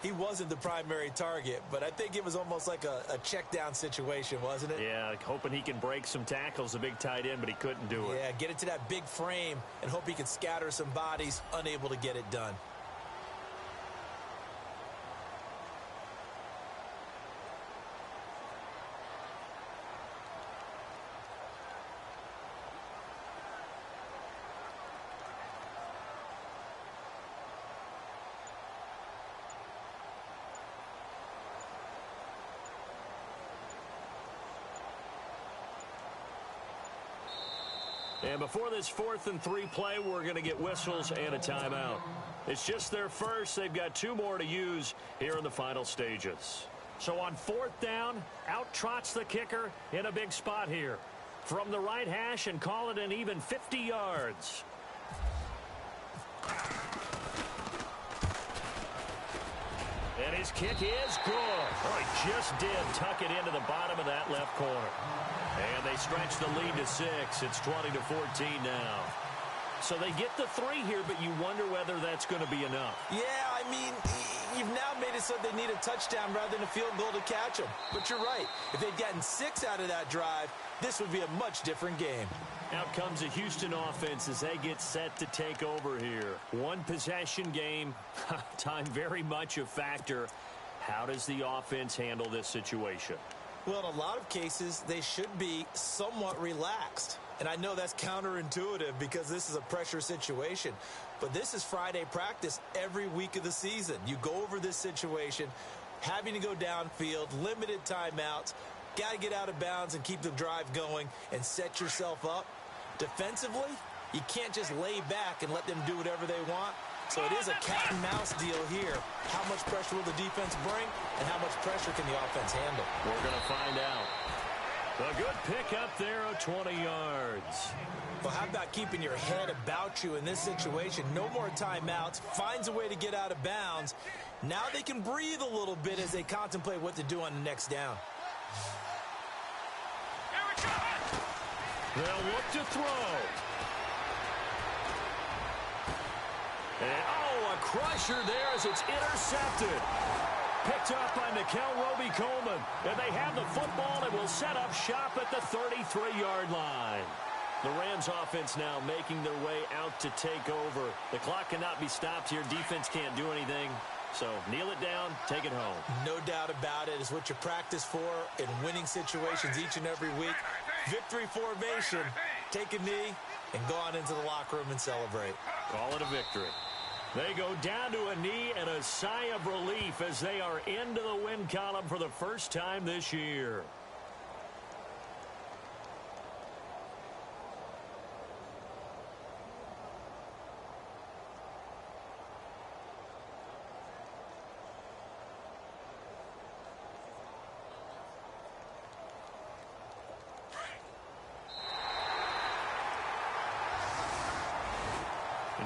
He wasn't the primary target, but I think it was almost like a check down situation, wasn't it? Yeah, hoping he can break some tackles, a big tight end, but he couldn't do it. Yeah, get it to that big frame and hope he can scatter some bodies, unable to get it done. And before this 4th and 3 play, we're going to get whistles and a timeout. It's just their first. They've got 2 more to use here in the final stages. So on 4th down, out trots the kicker in a big spot here. From the right hash and call it an even 50 yards. And his kick is good. Oh, he just did tuck it into the bottom of that left corner. And they stretch the lead to 6. It's 20-14 now. So they get the 3 here, but you wonder whether that's going to be enough. Yeah, I mean, you've now made it so they need a touchdown rather than a field goal to catch them. But you're right. If they'd gotten 6 out of that drive, this would be a much different game. Out comes the Houston offense as they get set to take over here. One possession game. Time very much a factor. How does the offense handle this situation? Well, in a lot of cases, they should be somewhat relaxed. And I know that's counterintuitive because this is a pressure situation. But this is Friday practice every week of the season. You go over this situation, having to go downfield, limited timeouts, got to get out of bounds and keep the drive going and set yourself up. Defensively, you can't just lay back and let them do whatever they want. So it is a cat and mouse deal here. How much pressure will the defense bring, and how much pressure can the offense handle? We're going to find out. A good pick up there of 20 yards. Well, how about keeping your head about you in this situation? No more timeouts. Finds a way to get out of bounds. Now they can breathe a little bit as they contemplate what to do on the next down. They'll look to throw. And, a crusher there as it's intercepted. Picked up by Nickel Roby-Coleman. And they have the football and will set up shop at the 33-yard line. The Rams offense now making their way out to take over. The clock cannot be stopped here. Defense can't do anything. So kneel it down, take it home. No doubt about it. It's what you practice for in winning situations each and every week. Victory formation. Take a knee and go on into the locker room and celebrate. Call it a victory. They go down to a knee and a sigh of relief as they are into the win column for the first time this year.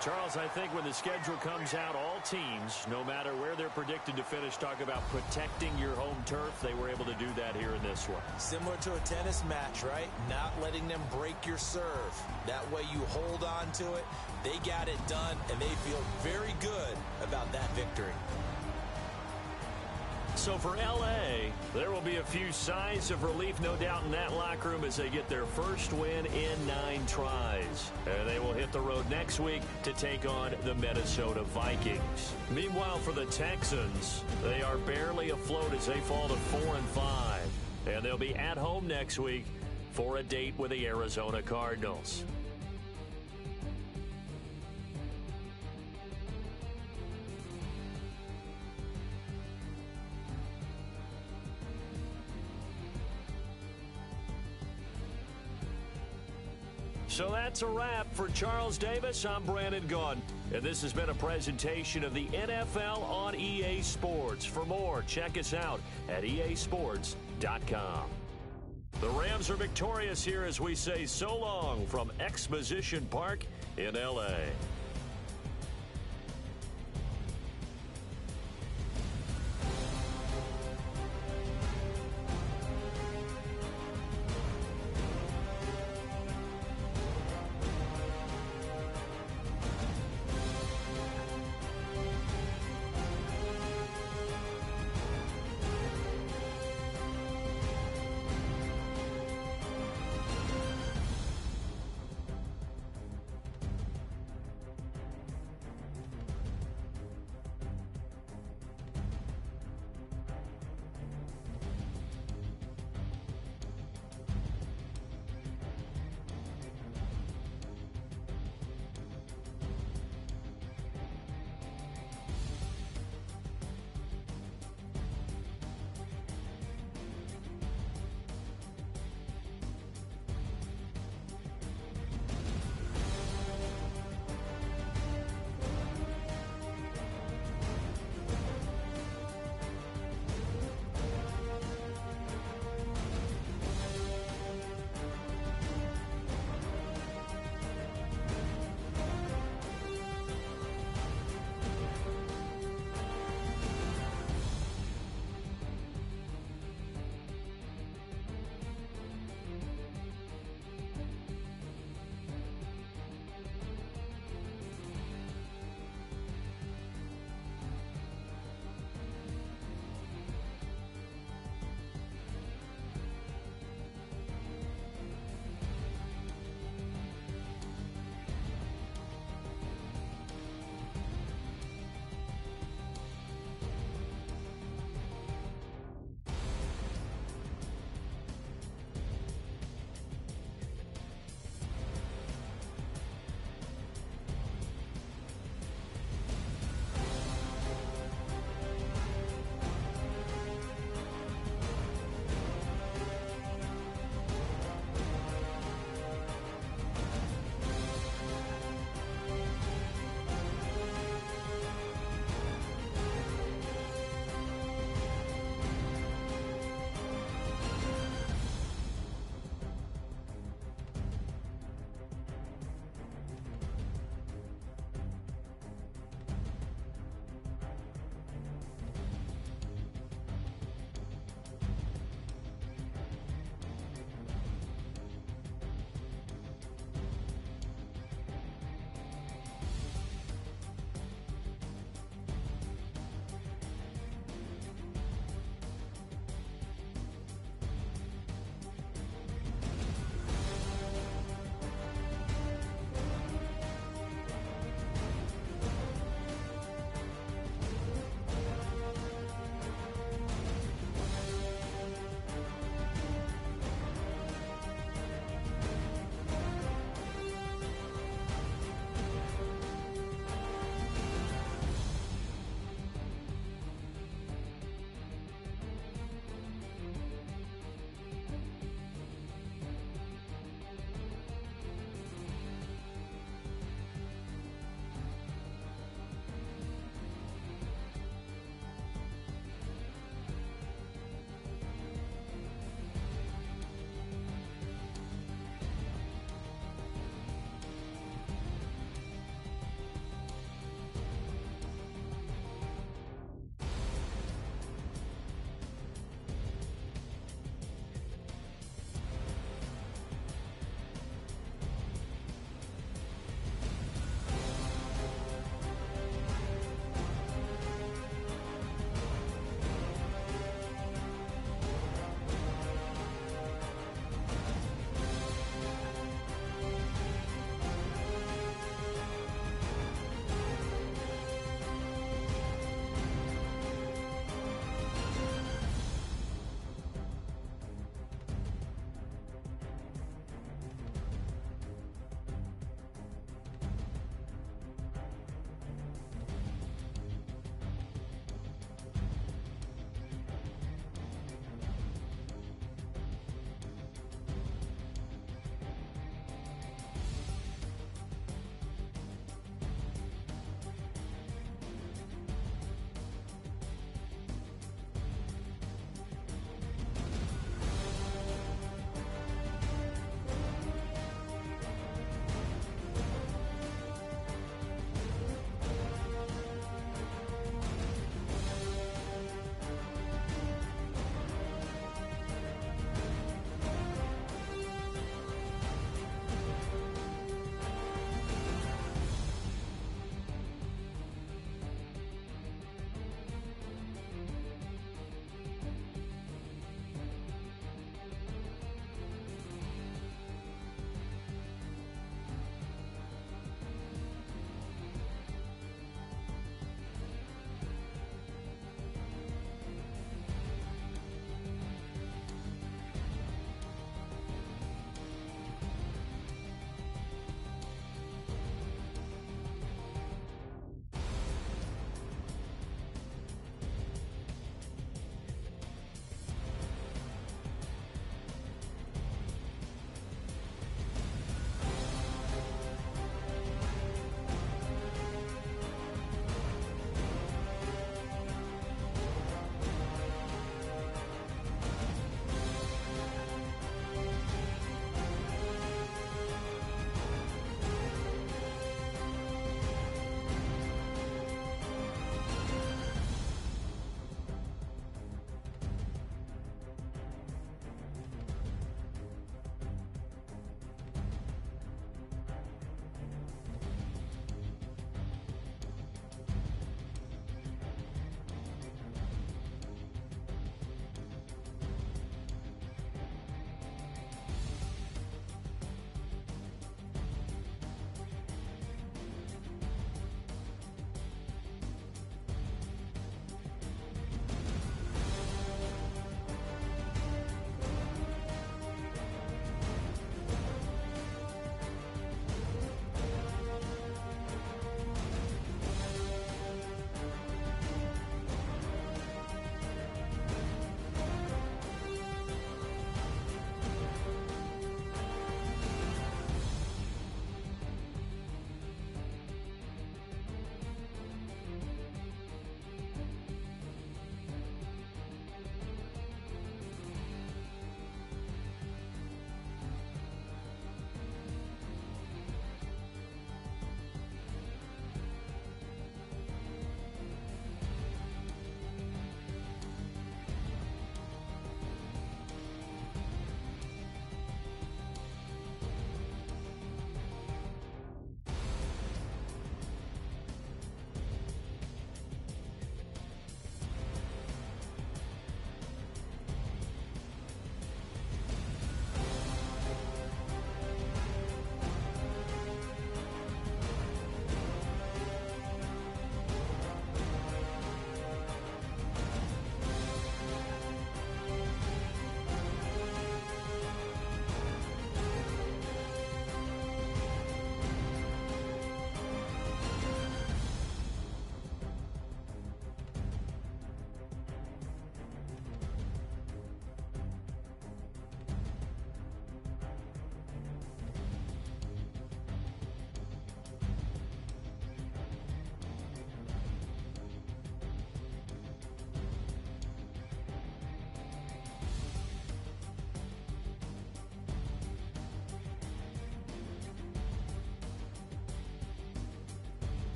Charles, I think when the schedule comes out, all teams, no matter where they're predicted to finish, talk about protecting your home turf. They were able to do that here in this one. Similar to a tennis match, right? Not letting them break your serve. That way you hold on to it. They got it done, and they feel very good about that victory. So for L.A., there will be a few sighs of relief, no doubt, in that locker room as they get their first win in 9 tries. And they will hit the road next week to take on the Minnesota Vikings. Meanwhile, for the Texans, they are barely afloat as they fall to 4-5. And they'll be at home next week for a date with the Arizona Cardinals. So that's a wrap. For Charles Davis, I'm Brandon Gaudin. And this has been a presentation of the NFL on EA Sports. For more, check us out at easports.com. The Rams are victorious here as we say so long from Exposition Park in L.A.